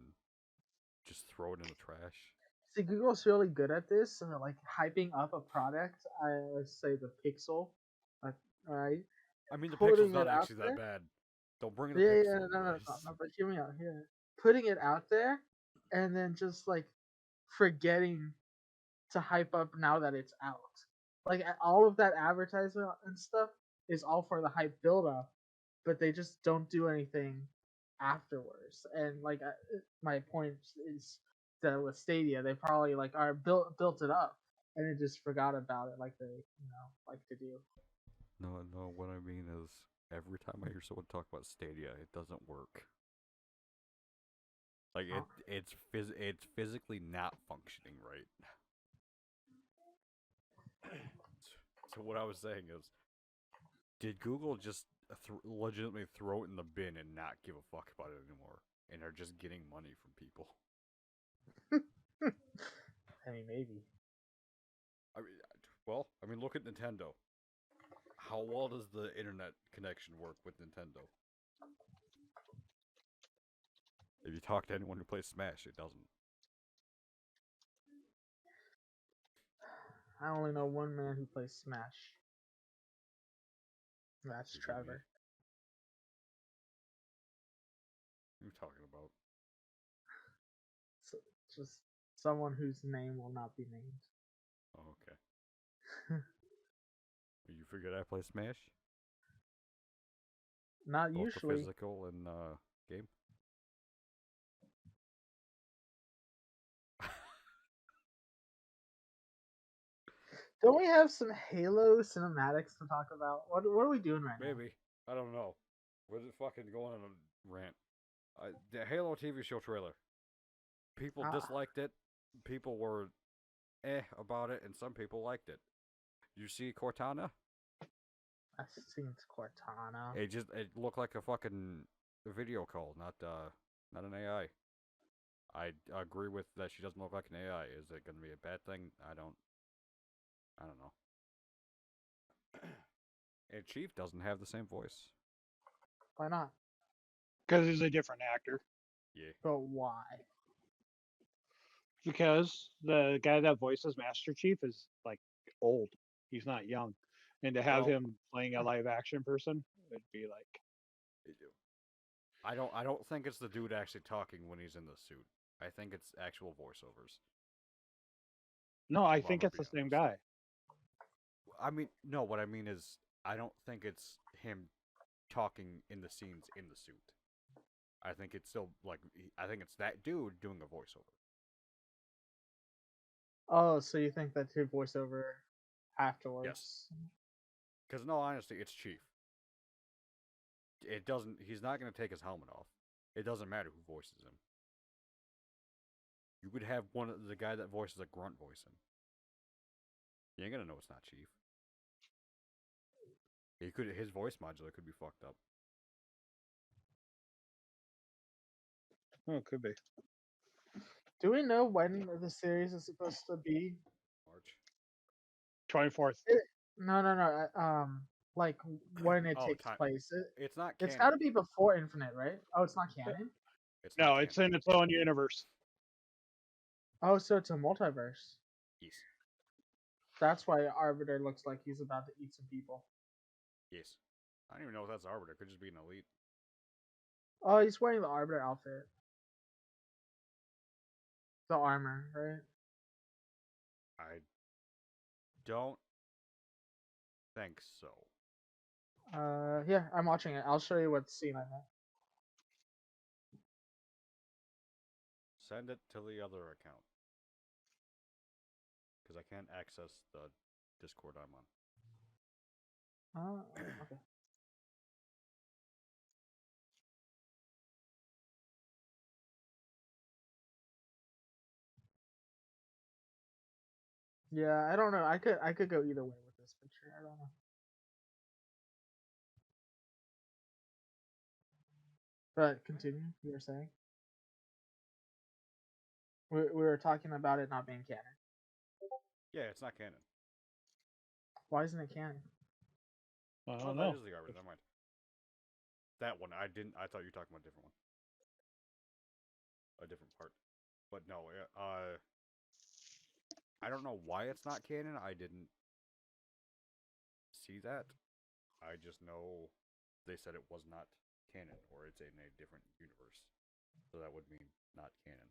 just throw it in the trash?
See, Google's really good at this, and like hyping up a product. Let's say the Pixel, right?
I mean, the Pixel's not actually that bad. Don't bring the Pixel.
Yeah, no, but hear me out here. Putting it out there, and then just like forgetting to hype up now that it's out. Like all of that advertisement and stuff is all for the hype build up, but they just don't do anything afterwards. And like my point is that with Stadia, they probably like are built it up and then just forgot about it, like they like to do.
No. What I mean is, every time I hear someone talk about Stadia, it doesn't work. Like it's physically not functioning right. So what I was saying is, did Google just legitimately throw it in the bin and not give a fuck about it anymore, and are just getting money from people?
I mean, maybe.
I mean, look at Nintendo. How well does the internet connection work with Nintendo? If you talk to anyone who plays Smash, it doesn't.
I only know one man who plays Smash. That's Trevor.
What are you talking about?
So, just someone whose name will not be named.
Oh, okay. You figured I play Smash?
Not
both
usually.
The physical and game.
Don't we have some Halo cinematics to talk about? What are we doing right now?
Maybe. I don't know. We're just fucking going on a rant. The Halo TV show trailer. People disliked it. People were about it, and some people liked it. You see Cortana?
I've seen Cortana.
It looked like a fucking video call, not an AI. I agree with that. She doesn't look like an AI. Is it going to be a bad thing? I don't know. And Chief doesn't have the same voice.
Why not?
Because he's a different actor.
Yeah.
But why?
Because the guy that voices Master Chief is like old. He's not young. And to have him playing a live action person would be like.
They do. I don't think it's the dude actually talking when he's in the suit. I think it's actual voiceovers.
No, I think it's the same guy.
I mean, no, what I mean is, I don't think it's him talking in the scenes in the suit. I think it's still, like, I think it's that dude doing a voiceover.
Oh, so you think that he'll voice over afterwards?
Because in all honesty, it's Chief. It doesn't. He's not going to take his helmet off. It doesn't matter who voices him. You could have the guy that voices a grunt voice him. You ain't gonna know it's not Chief. His voice modulator could be fucked up.
Oh, it could be.
Do we know when the series is supposed to be?
March.
24th.
No. Like when it takes place.
It's not
It's
canon.
got to be before Infinite, right? Oh, it's not canon.
No, it's in its own universe.
Oh, so it's a multiverse.
Yes.
That's why Arbiter looks like he's about to eat some people.
Yes. I don't even know if that's Arbiter. It could just be an elite.
Oh, he's wearing the Arbiter outfit. The armor, right?
I don't think so.
Yeah, I'm watching it. I'll show you what scene I meant.
Send it to the other account. Because I can't access the Discord I'm on.
Okay. Yeah, I don't know. I could go either way with this picture. I don't know. But continue. You were saying we were talking about it not being canon.
Yeah, it's not canon.
Why isn't it canon?
I don't know.
That is the Arbiter. Never mind. That one, I didn't. I thought you were talking about a different one. A different part. But no, I don't know why it's not canon. I didn't see that. I just know they said it was not canon, or it's in a different universe. So that would mean not canon.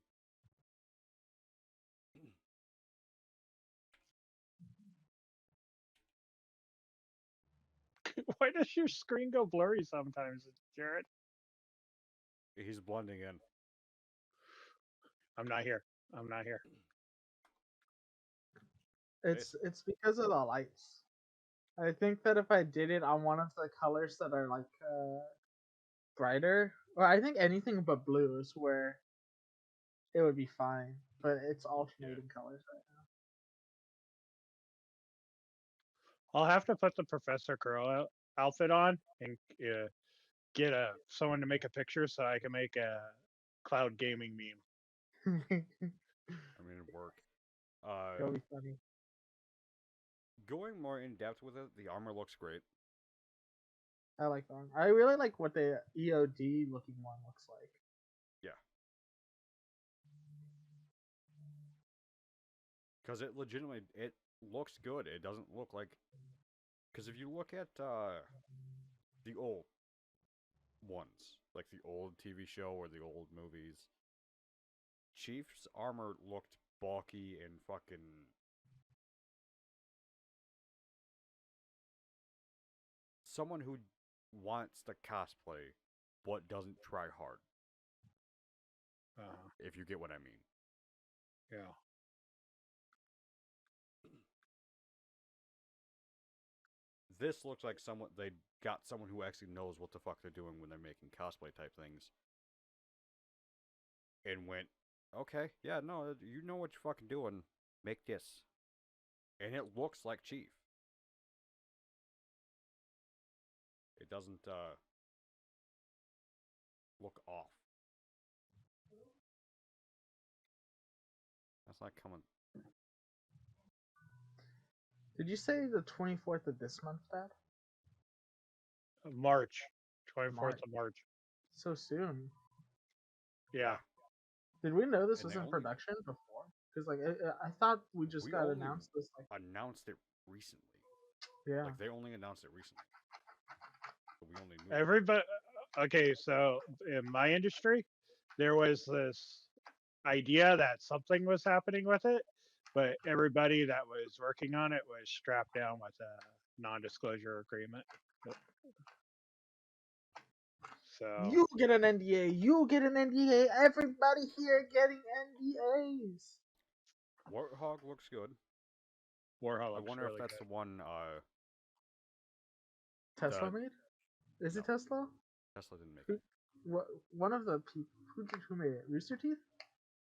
Why does your screen go blurry sometimes, Jarrett?
He's blending in.
I'm not here.
It's because of the lights. I think that if I did it on one of the colors that are like brighter, or I think anything but blue is where it would be fine. But it's alternating colors right now.
I'll have to put the Professor Curl outfit on and get someone to make a picture so I can make a cloud gaming meme.
I mean, it'd work.
That'll be funny.
Going more in depth with it, the armor looks great.
I like that one. I really like what the EOD looking one looks like.
Yeah. Because it legitimately, it looks good. It doesn't look like... Because if you look at the old ones, like the old TV show or the old movies, Chief's armor looked bulky and fucking... Someone who wants to cosplay but doesn't try hard. If you get what I mean.
Yeah.
This looks like they got someone who actually knows what the fuck they're doing when they're making cosplay type things. And went, okay, yeah, no, you know what you're fucking doing. Make this. And it looks like Chief. It doesn't look off. That's not coming.
Did you say the 24th of this month, Dad?
March. 24th of March.
So soon.
Yeah.
Did we know this was in production before? Because like I thought we just got announced this. Like
announced it recently.
Yeah.
Like they only announced it recently. So we only knew.
Everybody. Okay, so in my industry, there was this idea that something was happening with it, but everybody that was working on it was strapped down with a non-disclosure agreement. So
you get an NDA. You get an NDA. Everybody here getting NDAs.
Warthog looks good.
Warhol
I
looks
wonder
really
if that's
good.
the one
Tesla
the-
made? Is
no.
it Tesla?
Tesla didn't make
Who,
it.
one of the people who made it? Rooster Teeth?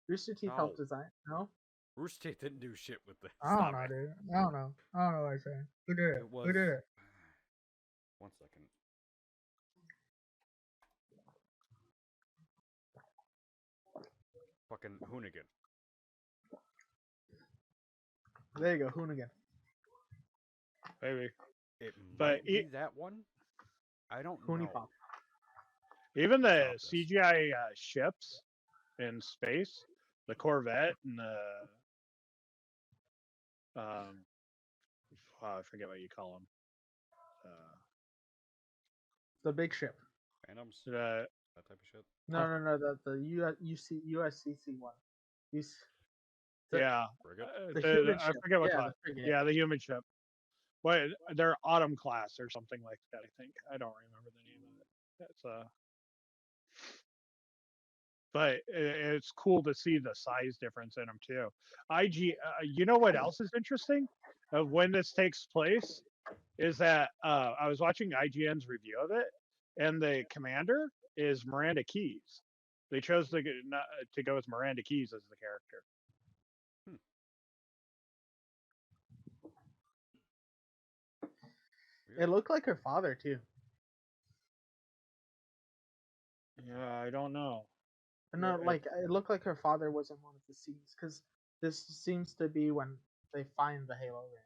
Rooster Teeth helped
No.
design. No,
Rooster Teeth didn't do shit with this.
I don't
Stop
know,
it.
dude. I don't know. I don't know what I'm saying. Who did it?
It was.
Who did it?
1 second. Fucking Hoonigan.
There you go, Hoonigan.
Maybe.
It
But
might be that one. I don't
Hooney
know.
Pop.
Even the
Stop this.
CGI ships in space, the Corvette and the I forget what you call them.
The big ship.
Phantoms.
The
That type of shit.
No,
Huh?
no, no. The USCC one. Use the,
yeah,
Frigate.
the human
I
ship.
forget what
Yeah,
call
the
it.
frigate.
Yeah, the human ship. What they're Autumn class or something like that. I think I don't remember the name of it. That's but it's cool to see the size difference in them too. You know what else is interesting of when this takes place is that I was watching IGN's review of it, and the commander is Miranda Keys. They chose to go with Miranda Keys as the character.
It looked like her father too.
Yeah, I don't know.
No,
Yeah,
like it looked like her father was in one of the scenes because this seems to be when they find the Halo ring.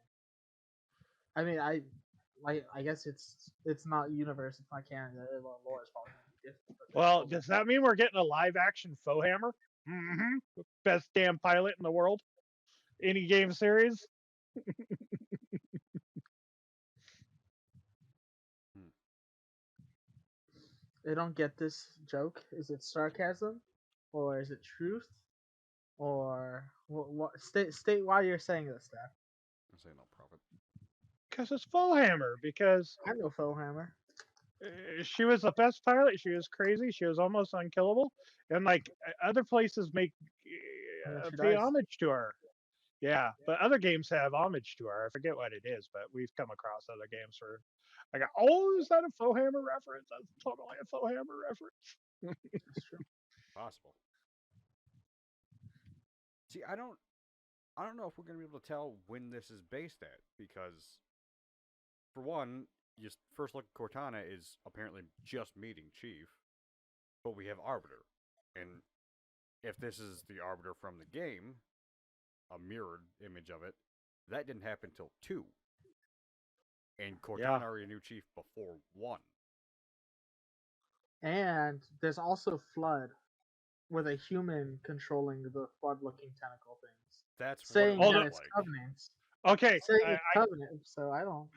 I mean, I guess it's not universe, it's not canon. The lore is probably gonna be different. But
Well,
still
does that mean we're getting a live action Foehammer? Mm-hmm. Best damn pilot in the world. Any game series.
they don't get this joke. Is it sarcasm, or is it truth, or what? State why you're saying this, Dad.
I say no profit.
Because it's Foehammer. Because
I know Hammer.
she was the best pilot. She was crazy. She was almost unkillable. And like other places make
She
pay
dies.
homage to her. Yeah, but other games have homage to her. I forget what it is, but we've come across other games where I go, oh, is that a Foehammer reference? That's totally a Foehammer reference.
That's true.
Possible. See, I don't know if we're gonna be able to tell when this is based at, because for one, you first look at Cortana is apparently just meeting Chief, but we have Arbiter, and if this is the Arbiter from the game, a mirrored image of it, that didn't happen till 2, and Cortana already knew Chief before 1.
And there's also Flood, with a human controlling the flood-looking tentacle things.
That's
saying
what it
that
looked
it's
like.
covenants.
Okay,
Saying it's covenant, so I don't.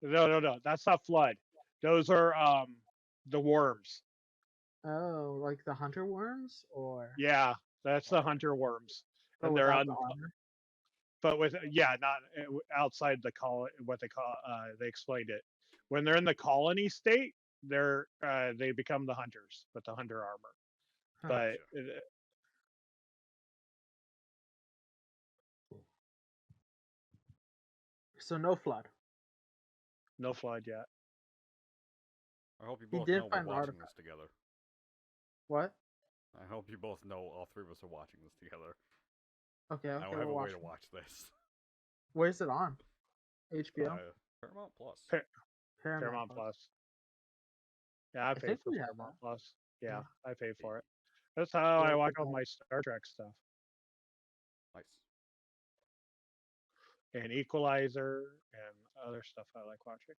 no, that's not Flood. Those are the worms.
Oh, like the hunter worms, or
Yeah, that's the hunter worms,
but
and they're
without the armor.
but with not outside the what they call they explained it when they're in the colony state they become the hunters with the hunter armor.
Huh.
But
so no Flood.
no Flood yet.
I hope you
He
both
did
know we're
find the
watching
artifact.
this together.
What?
I hope you both know all 3 of us are watching this together.
Okay,
I don't have a way to watch this.
Where's it on? HBO.
Paramount Plus.
Paramount Plus. Yeah, I paid
think
for
we have
Paramount
that.
Plus. Yeah,
Yeah.
I paid for it. That's how
Yeah,
I watch
we
all my Star Trek stuff.
Nice.
And Equalizer and other stuff I like watching.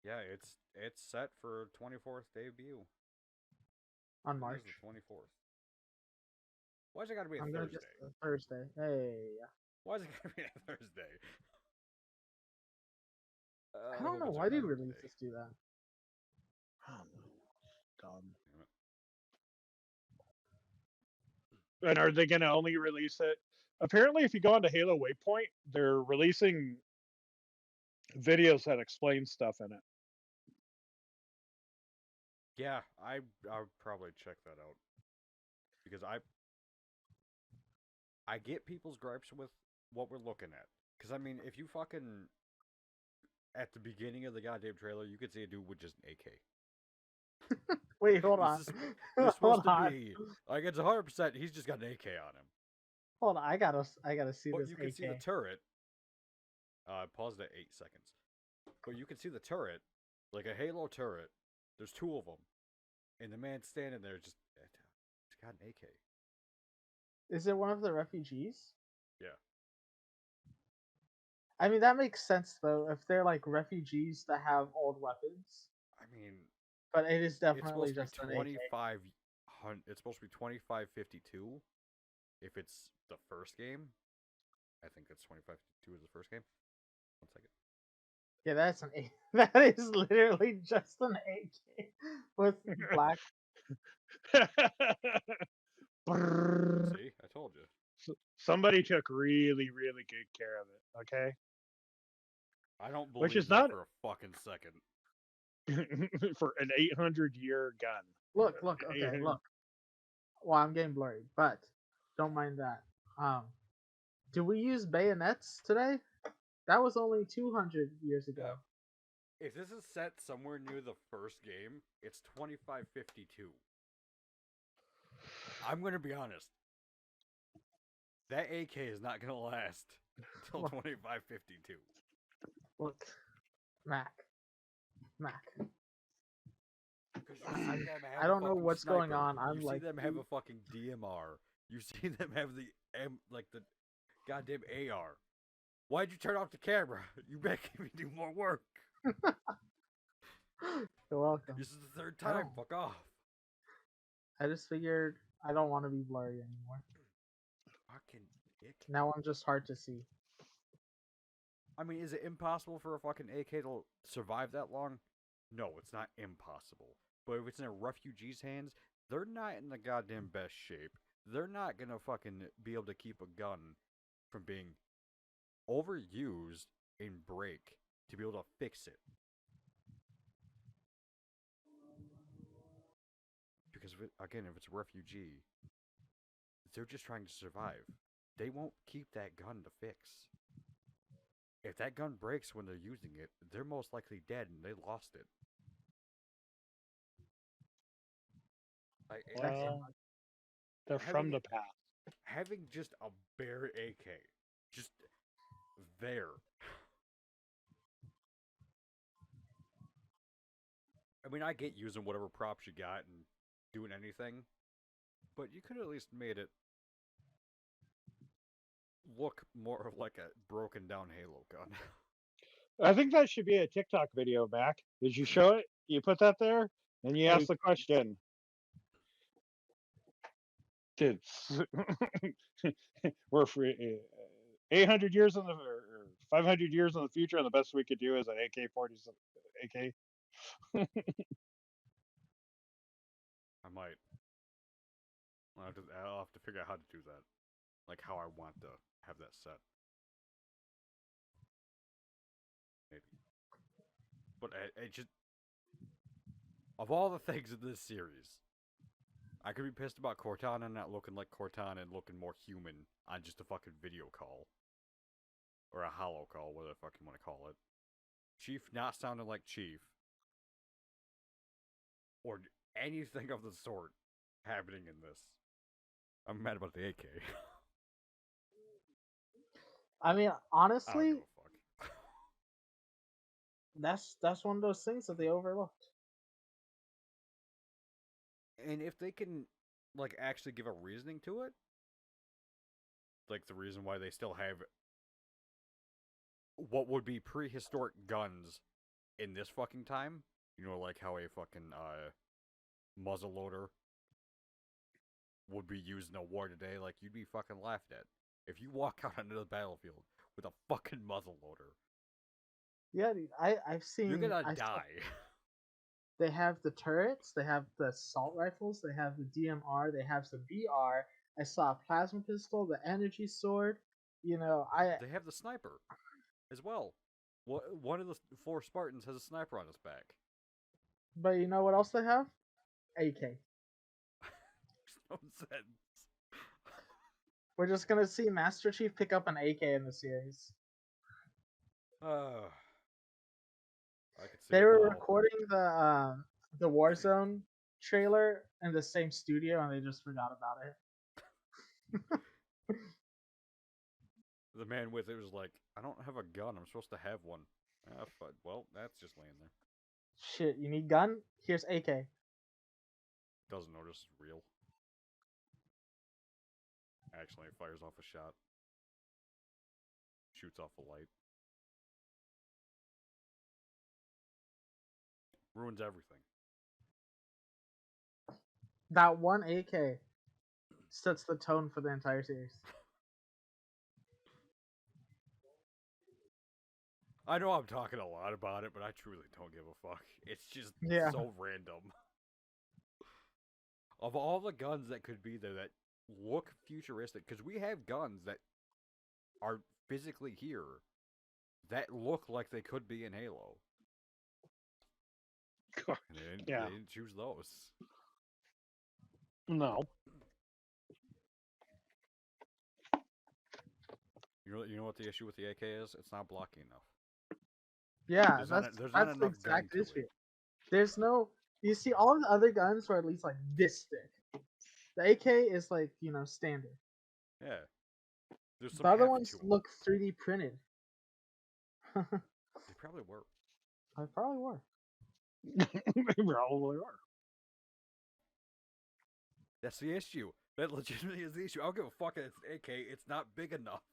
Yeah, it's set for 24th debut.
On March.
It is the 24th. Why's it gotta be a
I'm
Thursday?
gonna guess Thursday. Hey.
Why's it gotta be a Thursday?
I don't know. Why do releases do that?
Dumb. And are they going to only release it? Apparently, if you go onto Halo Waypoint, they're releasing videos that explain stuff in it.
Yeah, I'll probably check that out because I get people's gripes with what we're looking at. Because, I mean, if you fucking... At the beginning of the goddamn trailer, you could see a dude with just an AK.
Wait, hold on.
They're
Hold
supposed to
on.
be... Like, it's 100%, he's just got an AK on him.
Hold on. I gotta see
But
this
you
AK.
can see the turret. Paused at 8 seconds. But you can see the turret, like a Halo turret. There's 2 of them. And the man standing there just... He's got an AK.
Is it one of the refugees?
Yeah.
I mean, that makes sense though. If they're like refugees that have old weapons,
I mean...
but it is
It's
definitely
supposed to
just
be
an AK.
2500. It's supposed to be 2552 if it's the first game. I think it's 2552 is the first game. 1 second.
Yeah, that's an AK. That is literally just an AK with black.
Brrr.
See, I told you.
Somebody took really, really good care of it. Okay.
I don't
Which
believe
is
that
not-
for a fucking second.
For an 800-year gun.
Look. Okay, look. Well, I'm getting blurry, but don't mind that. Do we use bayonets today? That was only 200 years ago.
If this is set somewhere near the first game, it's 2552. I'm gonna be honest. That AK is not gonna last until 2552.
Look, Mac. I don't know what's going on. I'm
you
like,
see them have a fucking DMR. You see them have the the goddamn AR. Why'd you turn off the camera? You making me do more work.
You're welcome.
This is the 3rd time. Fuck off.
I just figured I don't want to be blurry anymore.
Fucking dick.
Now I'm just hard to see.
I mean, is it impossible for a fucking AK to survive that long? No, it's not impossible. But if it's in a refugee's hands, they're not in the goddamn best shape. They're not gonna fucking be able to keep a gun from being overused and break to be able to fix it. Because, again, if it's a refugee, they're just trying to survive. They won't keep that gun to fix. If that gun breaks when they're using it, they're most likely dead and they lost it.
Well, they're from the past.
Having just a bare AK, just there. I mean, I get using whatever props you got and doing anything, but you could at least made it look more of like a broken down Halo gun.
I think that should be a TikTok video, Mac. Did you show it? You put that there? And you ask the question. We're free. 800 years in the or 500 years in the future, and the best we could do is an AK-40 AK.
I might. I'll have to figure out how to do that. Like how I want to have that set. Maybe. But I just... Of all the things in this series, I could be pissed about Cortana not looking like Cortana and looking more human on just a fucking video call. Or a holo call, whatever the fuck you want to call it. Chief not sounding like Chief. Or anything of the sort happening in this. I'm mad about the AK.
I mean,
I don't
honestly,
give a fuck.
that's one of those things that they overlooked.
And if they can, like, actually give a reasoning to it, like the reason why they still have what would be prehistoric guns in this fucking time, you know, like how a fucking muzzleloader would be used in a war today, like, you'd be fucking laughed at. If you walk out onto the battlefield with a fucking muzzleloader,
Yeah, dude, I've seen.
you're gonna
I
die.
They have the turrets, they have the assault rifles, they have the DMR, they have some BR. I saw a plasma pistol, the energy sword. You know,
They have the sniper as well. One of the 4 Spartans has a sniper on his back.
But you know what else they have? AK.
Makes no sense.
We're just gonna see Master Chief pick up an AK in the series.
I could see
They
it
were
now.
recording the Warzone trailer in the same studio, and they just forgot about it.
The man with it was like, I don't have a gun. I'm supposed to have one. Well, that's just laying there.
Shit, you need gun? Here's AK.
Doesn't notice it's real. Actually, it fires off a shot. Shoots off a light. Ruins everything.
That one AK sets the tone for the entire series.
I know I'm talking a lot about it, but I truly don't give a fuck. It's just so random. Of all the guns that could be there that look futuristic, because we have guns that are physically here that look like they could be in Halo. And they didn't choose those.
No.
You know what the issue with the AK is? It's not blocky enough.
Yeah,
There's not
the
enough gun
exact
to
issue.
it.
There's no. You see, all the other guns are at least like this thick. The AK is like, standard.
Yeah. There's some
The other
heft
ones
to 'em.
look 3D printed.
They probably were.
I probably were.
They probably are.
That's the issue. That legitimately is the issue. I don't give a fuck if it's an AK. It's not big enough.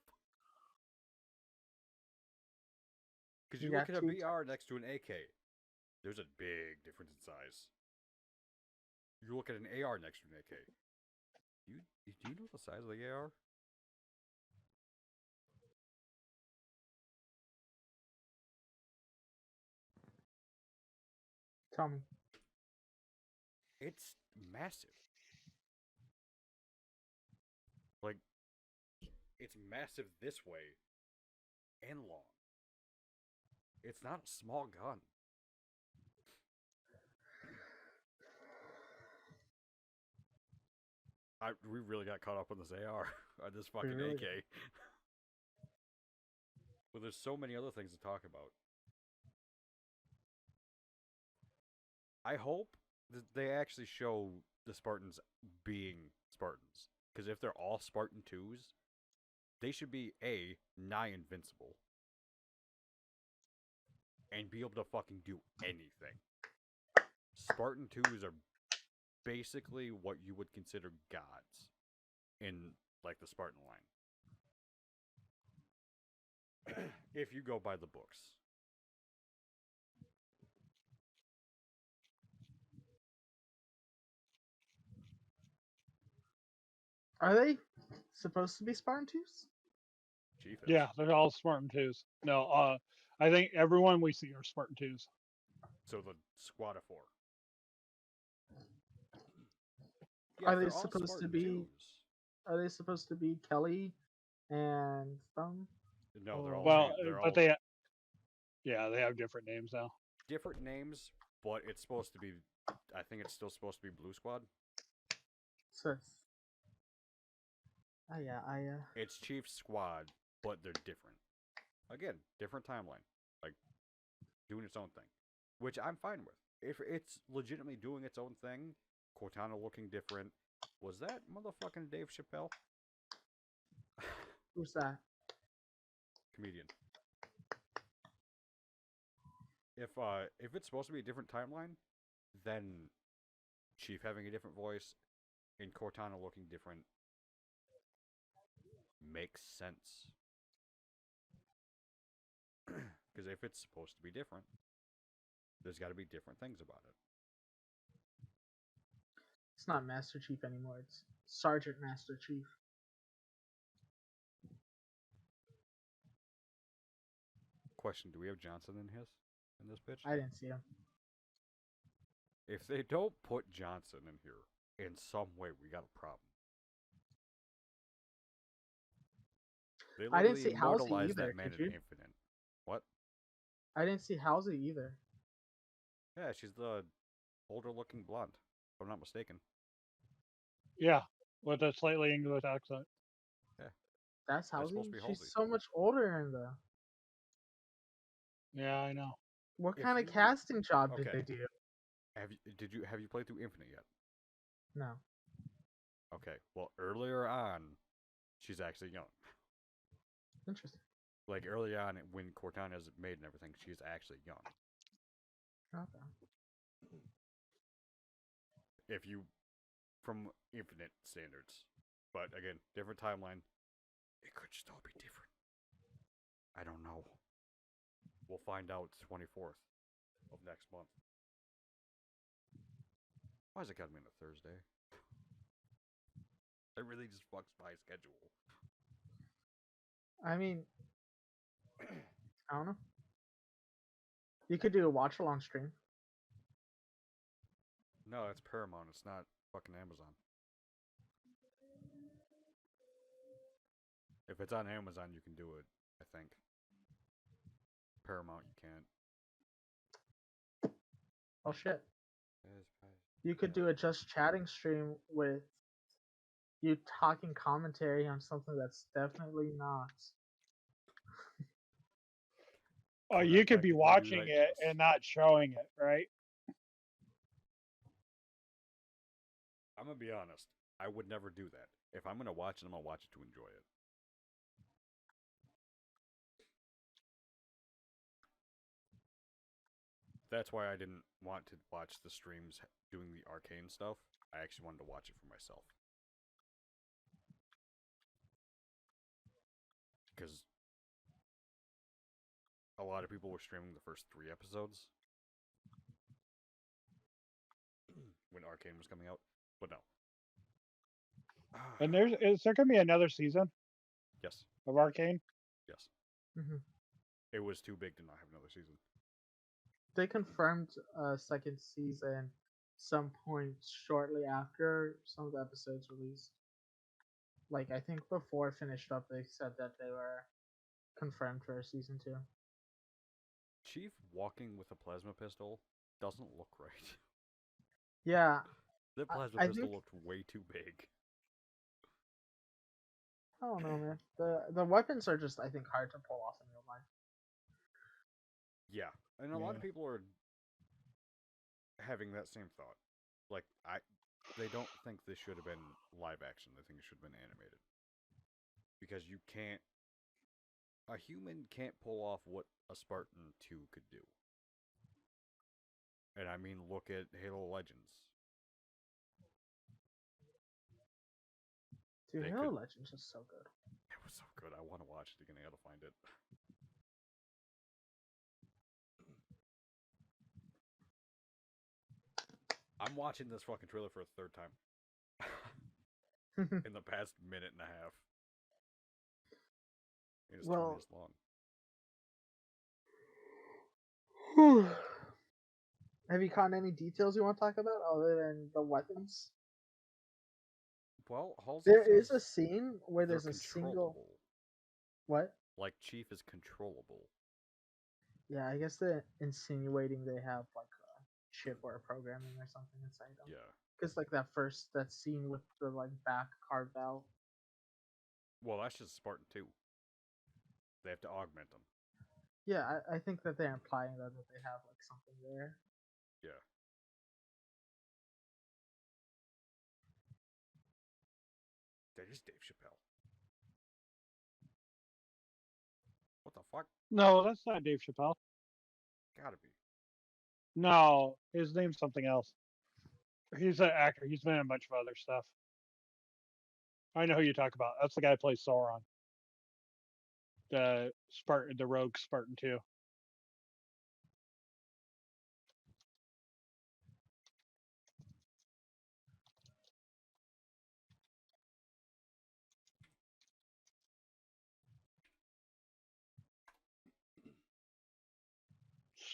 Because you look at a BR next to an AK. There's a big difference in size. You look at an AR next to an AK. Do you know the size of the AR?
Tell me.
It's massive. Like, it's massive this way and long. It's not a small gun. We really got caught up on this AR, on this fucking AK. Well, there's so many other things to talk about. I hope that they actually show the Spartans being Spartans. Because if they're all Spartan 2s, they should be nigh invincible. And be able to fucking do anything. Spartan 2s are basically what you would consider gods in, like, the Spartan line. If you go by the books.
Are they supposed to be Spartan 2s?
Chief is.
Yeah, they're all Spartan 2s. No, I think everyone we see are Spartan 2s.
So the squad of 4.
Yeah, are they supposed to be Kelly and Thumb?
No, they're all.
Well, but they have different names now.
Different names, but it's supposed to be. I think it's still supposed to be Blue Squad.
So
it's Chief Squad, but they're different. Again, different timeline. Like, doing its own thing. Which I'm fine with. If it's legitimately doing its own thing, Cortana looking different. Was that motherfucking Dave Chappelle?
Who's that?
Comedian. If it's supposed to be a different timeline, then Chief having a different voice and Cortana looking different makes sense. Because if it's supposed to be different, there's got to be different things about it.
It's not Master Chief anymore. It's Sergeant Master Chief.
Question: do we have Johnson in this pitch?
I didn't see him.
If they don't put Johnson in here in some way, we got a problem. They
I didn't see Halsey
immortalized
either.
that man in Infinite. What?
I didn't see Halsey either.
Yeah, she's the older-looking blonde, if I'm not mistaken.
Yeah, with a slightly English accent.
Yeah.
That's
That's supposed
Halsey.
to be
She's
Halsey.
so much older in the.
Yeah, I know.
What
If
kind of
you-
casting job did
okay.
they do?
Have you played through Infinite yet?
No.
Okay. Well, earlier on, she's actually young.
Interesting.
Like early on, when Cortana's maid and everything, she's actually young.
Okay.
If you, from Infinite standards, but again, different timeline. It could still be different. I don't know. We'll find out 24th of next month. Why has it got me on a Thursday? It really just fucks my schedule.
I mean, I don't know. You could do a watch along stream.
No, it's Paramount. It's not fucking Amazon. If it's on Amazon, you can do it, I think. Paramount, you can't.
Oh shit. You could do a just chatting stream with you talking commentary on something that's definitely not.
Oh,
Could I
you could be
technically do
watching
that?
it
Yes.
and not showing it, right?
I'm gonna be honest. I would never do that. If I'm gonna watch it, I'm gonna watch it to enjoy it. That's why I didn't want to watch the streams doing the arcane stuff. I actually wanted to watch it for myself. Because a lot of people were streaming the first 3 episodes when Arcane was coming out, but no.
And is there gonna be another season
Yes,
of Arcane?
yes.
Hmm.
It was too big to not have another season.
They confirmed a second season some point shortly after some of the episodes released. Like I think before it finished up, they said that they were confirmed for season 2.
Chief walking with a plasma pistol doesn't look right.
Yeah,
That plasma
I
pistol
think
looked way too big.
I don't know, man. The weapons are just I think hard to pull off in real life.
Yeah, and a lot
Yeah.
of people are having that same thought. Like they don't think this should have been live action. They think it should have been animated because you can't. A human can't pull off what a Spartan 2 could do. And I mean, look at Halo Legends.
Dude,
They
Halo
could-
Legends is so good.
It was so good. I want to watch it again. I gotta find it. I'm watching this fucking trailer for a third time in the past minute and a half. It is 2
Well-
minutes long.
Have you caught any details you want to talk about other than the weapons?
Well, Halsey
There
says
is a scene where
they're
there's a single
controllable.
what?
Like Chief is controllable.
Yeah, I guess they're insinuating they have like a chip or a programming or something inside them.
Yeah.
Because like that scene with the like back carved out.
Well, that's just Spartan 2. They have to augment them.
Yeah, I think that they're implying that they have like something there.
Yeah. That is Dave Chappelle. What the fuck?
No, that's not Dave Chappelle.
Gotta be.
No, his name's something else. He's an actor. He's been in a bunch of other stuff. I know who you talk about. That's the guy who plays Sauron. The rogue Spartan 2.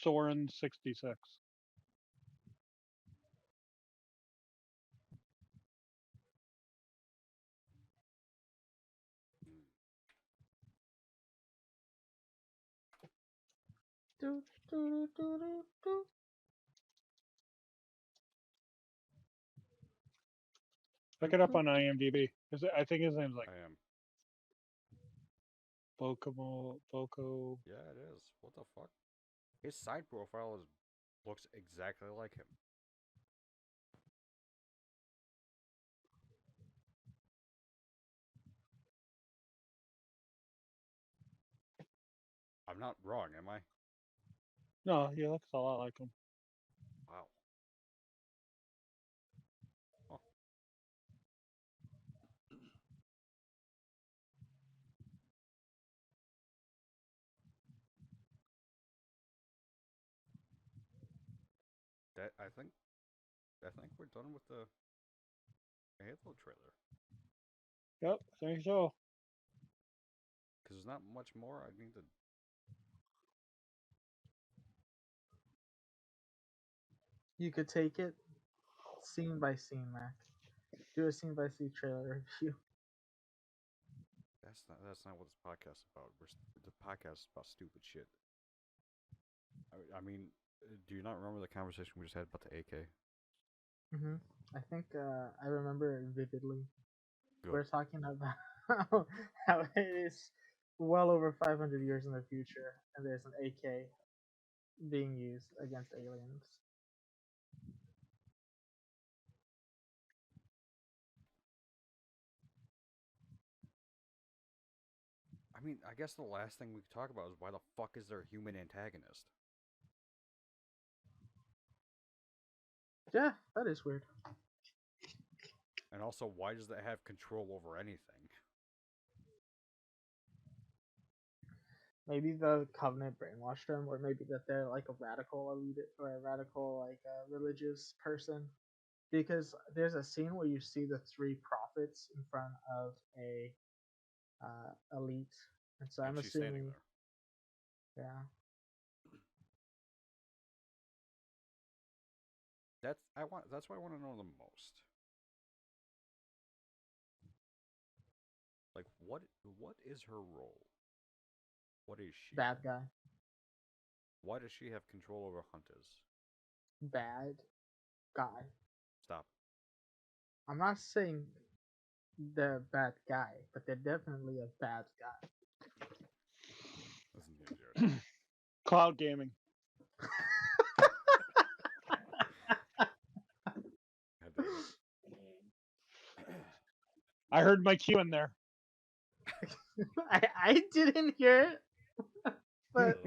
Soren 66.
Do, do, do, do, do.
Look it up on IMDb. I think his name's like
I am.
Boko.
Yeah, it is. What the fuck? His side profile looks exactly like him. I'm not wrong, am I?
No, he looks a lot like him.
Wow. Oh. I think we're done with the Halo trailer.
Yep, I think so.
Because there's not much more I need to.
You could take it scene by scene, Mac. Do a scene by scene trailer review.
That's not what this podcast is about. The podcast is about stupid shit. I mean, do you not remember the conversation we just had about the AK?
I think I remember it vividly.
Good.
We're talking about how it is well over 500 years in the future, and there's an AK being used against aliens.
I mean, I guess the last thing we could talk about is why the fuck is there a human antagonist?
Yeah, that is weird.
And also, why does that have control over anything?
Maybe the Covenant brainwashed them, or maybe that they're like a radical elite or a radical religious person. Because there's a scene where you see the three prophets in front of a elite, and so I'm
And she's standing
assuming,
there.
yeah.
That's what I want to know the most. Like, what is her role? What is she?
Bad guy.
Why does she have control over Hunters?
Bad guy.
Stop.
I'm not saying they're a bad guy, but they're definitely a bad guy.
Listen here, Jared.
Cloud gaming.
God damn it.
I heard my cue in there.
I didn't hear it. But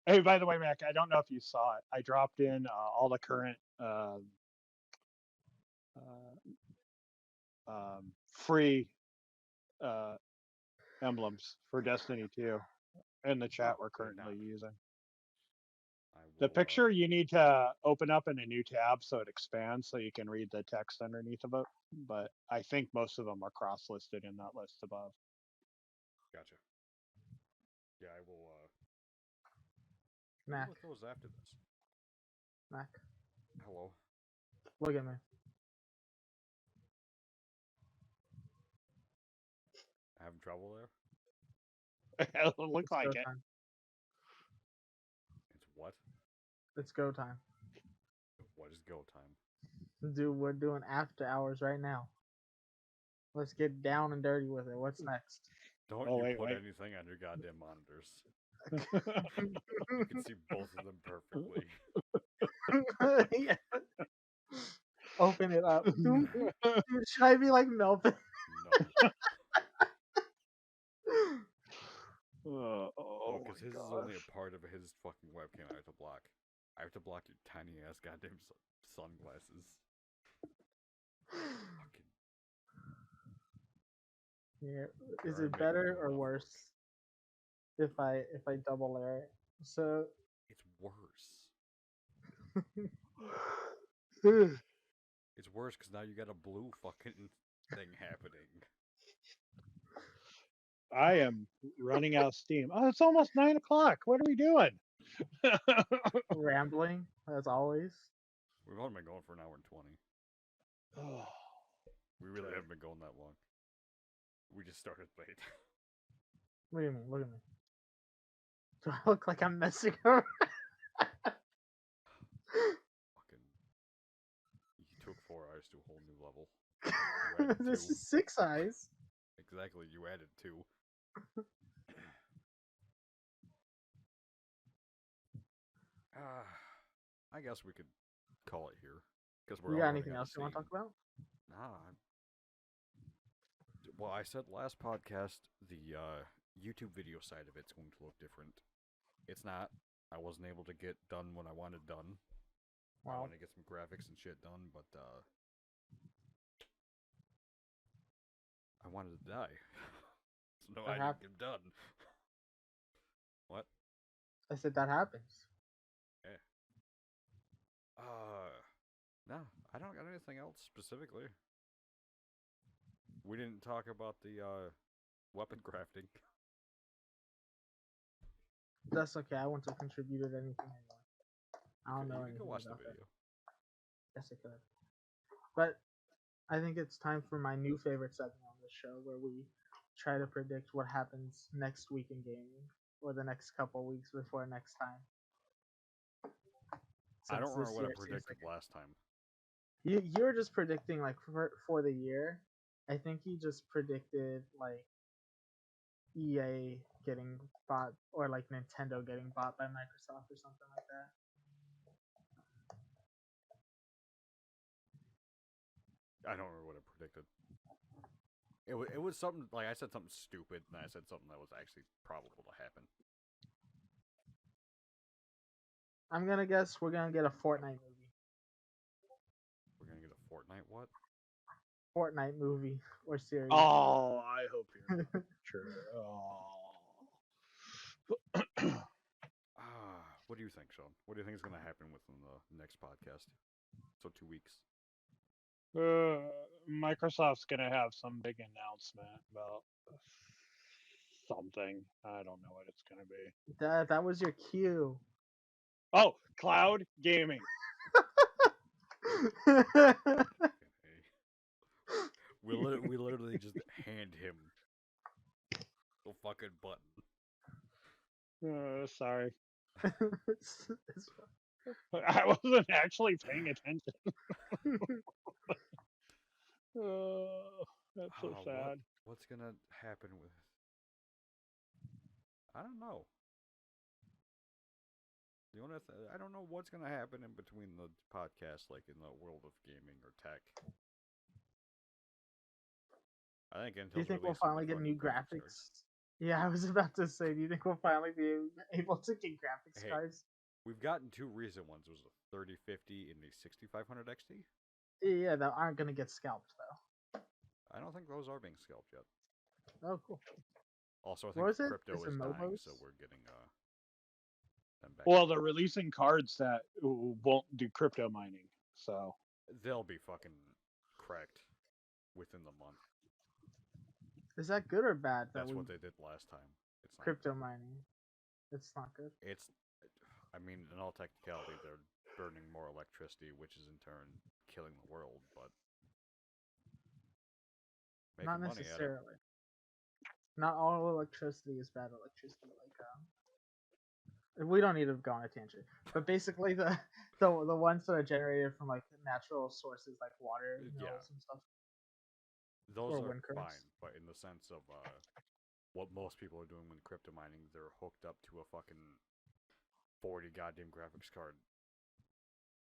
Hey, by the way, Mac, I don't know if you saw it. I dropped in all the current free emblems for Destiny 2 in the chat we're currently using. The picture you need to open up in a new tab so it expands so you can read the text underneath of it. But I think most of them are cross-listed in that list above.
Gotcha. Yeah, I will.
Mac.
Look those after this.
Mac.
Hello.
Look at me.
Having trouble there?
It looked
It's
like
go
it.
time.
It's what?
It's go time.
What is go time?
Dude, we're doing after hours right now. Let's get down and dirty with it. What's next?
Don't put anything on your goddamn monitors. You can see both of them perfectly.
Yeah. Open it up. Dude, should I be like Melvin?
No.
Because
his is only a part of his fucking webcam I have to block. I have to block your tiny ass goddamn sunglasses. Fucking.
Yeah. Is it better or worse if I double layer it? So
it's worse.
Hmm.
It's worse because now you got a blue fucking thing happening.
I am running out of steam. Oh, it's almost 9 o'clock. What are we doing?
rambling as always.
We've only been going for an hour and 20.
Oh,
We really haven't been going that long. We just started late.
What do you mean? Look at me. Do I look like I'm messing around?
Fucking. You took 4 eyes to a whole new level.
This is 6 eyes.
Exactly, you added 2. I guess we could call it here because we're
You
all
got
running
anything
out of
else you want to
steam.
talk about?
Nah. Well, I said last podcast the YouTube video side of it's going to look different. It's not. I wasn't able to get done what I wanted done. I
Well,
want to get some graphics and shit done, but I wanted to die. So no, I didn't
happens.
get done. What?
I said that happens.
Yeah. No, I don't got anything else specifically. We didn't talk about the weapon crafting.
That's okay. I wouldn't have contributed anything anyway. I don't know
You
anything
can go watch the
about that.
video.
Yes, I could. But I think it's time for my new favorite segment on the show, where we try to predict what happens next week in gaming, or the next couple weeks before next time.
I don't
Since
remember
this
what I
year seems
predicted
like
last time.
you were just predicting like for the year. I think you just predicted like EA getting bought, or like Nintendo getting bought by Microsoft or something like that.
I don't remember what I predicted. It was something, like I said something stupid, and I said something that was actually probable to happen.
I'm gonna guess we're gonna get a Fortnite movie.
We're gonna get a Fortnite what?
Fortnite movie or series.
Oh, I hope you're sure.
What do you think, Sean? What do you think is gonna happen within the next podcast? So 2 weeks.
Microsoft's gonna have some big announcement about something. I don't know what it's gonna be.
That was your cue.
Oh, cloud gaming.
We literally just hand him the fucking button.
Sorry,
It's
I wasn't actually paying attention. That's so sad.
What's gonna happen with? I don't know. I don't know what's gonna happen in between the podcasts, like in the world of gaming or tech. I think Intel's
Do you think we'll
releasing
finally
the
get new
fucking
graphics? Yeah, I was about to say, do you think we'll finally be able to get graphics
Hey.
cards?
We've gotten 2 recent ones. It was a 3050 and a 6500 XT.
Yeah, that aren't gonna get scalped though.
I don't think those are being scalped yet.
Oh, cool.
Also, I
What
think
was it?
crypto
Is it
is dying,
MOBOs?
so we're getting them back.
Well, they're releasing cards that won't do crypto mining. So
They'll be fucking cracked within the month.
Is that good or bad?
That's what they did last time. It's not
crypto
good.
mining. It's not good.
I mean, in all technicality, they're burning more electricity, which is in turn killing the world, but making
Not
money at it.
necessarily. Not all electricity is bad electricity. Like, we don't need to go on a tangent, but basically the ones that are generated from like natural sources like water mills and stuff.
Those
or
are
wind currents.
fine, but in the sense of what most people are doing when crypto mining, they're hooked up to a fucking 40 goddamn graphics card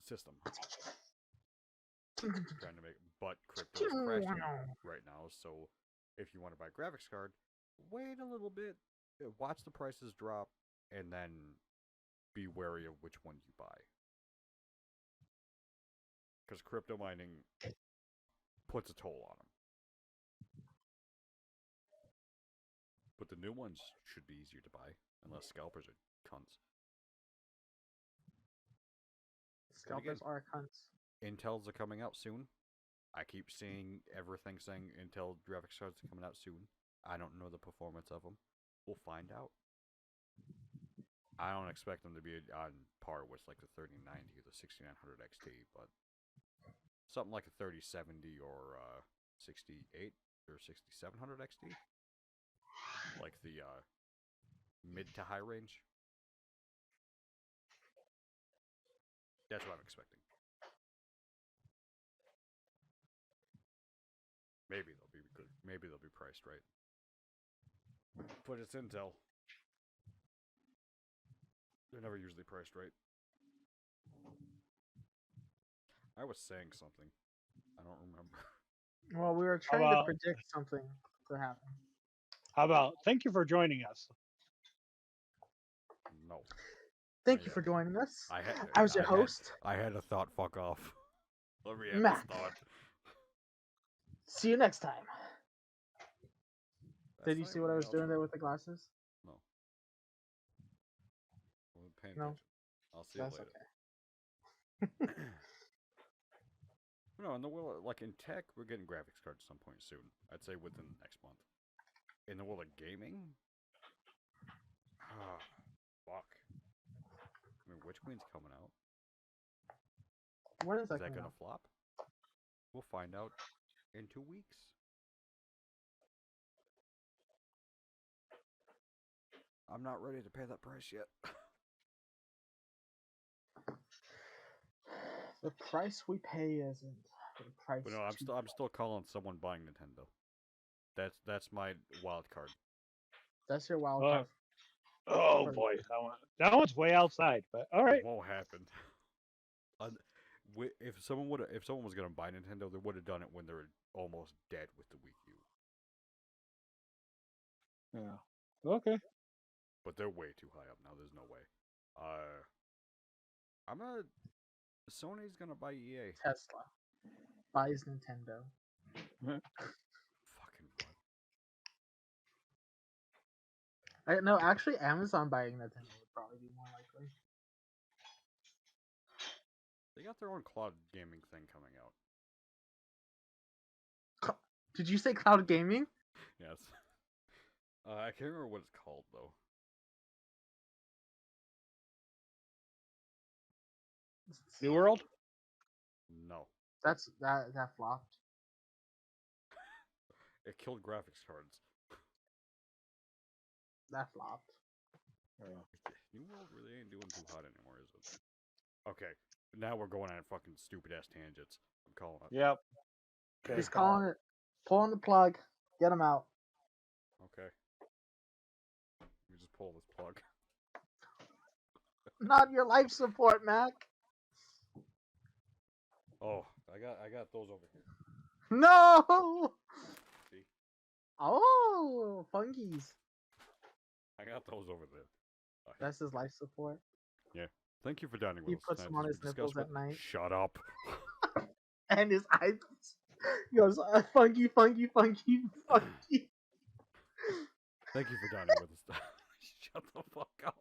system. Trying to make, but crypto is crashing right now, so if you want to buy a graphics card, wait a little bit, watch the prices drop, and then be wary of which one you buy. Because crypto mining puts a toll on them. But the new ones should be easier to buy, unless scalpers are cunts.
Scalpers are cunts.
Intels are coming out soon. I keep seeing everything saying Intel graphics cards are coming out soon. I don't know the performance of them. We'll find out. I don't expect them to be on par with like the 3090 or the 6900 XT, but something like a 3070 or 68 or 6700 XT, like the mid to high range. That's what I'm expecting. Maybe they'll be good. maybe they'll be priced right. But it's Intel. They're never usually priced right. I was saying something. I don't remember.
Well, we were trying to predict something to happen.
How about thank you for joining us?
No.
Thank you for joining us.
I
was your host.
I had a thought. Fuck off. Let me have
Mac.
this thought.
See you next time.
That's
Did you
not
see
even
what I
the
was doing there
outro.
with the glasses?
No. I wasn't paying
No.
attention. I'll see you
That's
later.
okay.
No, in the world, like in tech, we're getting graphics cards at some point soon. I'd say within the next month. In the world of gaming, fuck. I mean, Witch Queen's coming out.
When is
Is
that
that
coming
gonna
out?
flop? We'll find out in 2 weeks. I'm not ready to pay that price yet.
The price we pay isn't the price.
But no, I'm still calling someone buying Nintendo. That's my wild card.
That's your wild card.
Oh boy, that one's way outside. But all right,
It won't happen. If someone was gonna buy Nintendo, they would have done it when they were almost dead with the Wii U.
yeah, okay.
But they're way too high up now. There's no way. Sony's gonna buy EA.
Tesla buys Nintendo.
Fucking what?
No, actually, Amazon buying Nintendo would probably be more likely.
They got their own cloud gaming thing coming out.
Did you say cloud gaming?
Yes. I can't remember what it's called though.
New World?
No.
That flopped.
It killed graphics cards.
That flopped.
New World really ain't doing too hot anymore, is it? Okay. Now we're going on fucking stupid ass tangents. I'm calling it.
Yep.
He's calling it. Pulling the plug. Get him out.
Okay. Let me just pull this plug.
Not your life support, Mac.
Oh, I got those over here.
No.
See?
Oh, fungies.
I got those over there.
That's his life support.
Yeah. Thank you for dining with
He
us.
puts them on his nipples at night.
Shut up.
And his eyes. He goes, funky, funky, funky, funky.
Thank you for dining with us. Shut the fuck up.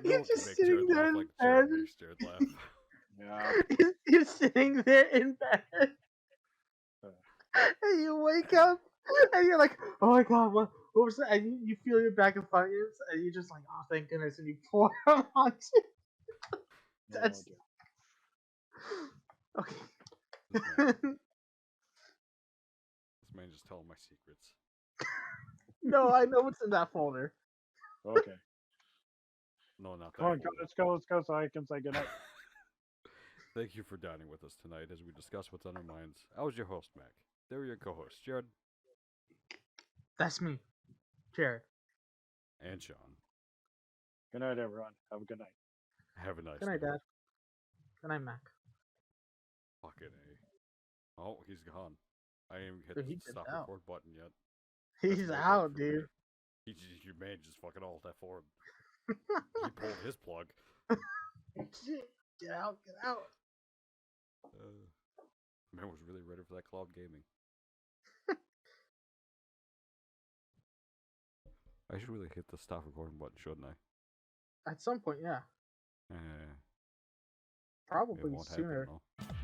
He's just sitting there in bed.
Yeah.
He's sitting there in bed. And you wake up and you're like, oh my god, what was that? And you feel your bag of Funyuns and you're just like, oh thank goodness, and you pour them onto it. That's okay.
This man just telling my secrets.
No, I know what's in that folder.
Okay.
No, not that.
Come on, let's go so I can say goodnight.
Thank you for dining with us tonight as we discuss what's on our minds. I was your host, Mac. They were your co-hosts, Jared.
That's me, Jared.
And Sean.
Good night, everyone. Have a good night.
Have a nice
Good night,
day.
Dad. Good night, Mac.
Fucking A. Oh, he's gone. I ain't even hit
Dude, he
the
dipped
stop
out.
record button yet.
He's
That's
out,
for me.
dude.
Your man just fucking alt F4. He pulled his plug.
Shit. Get out, get out.
Man was really ready for that cloud gaming. I should really hit the stop recording button, shouldn't I?
At some point, yeah.
It
Probably
won't
sooner.
happen, though.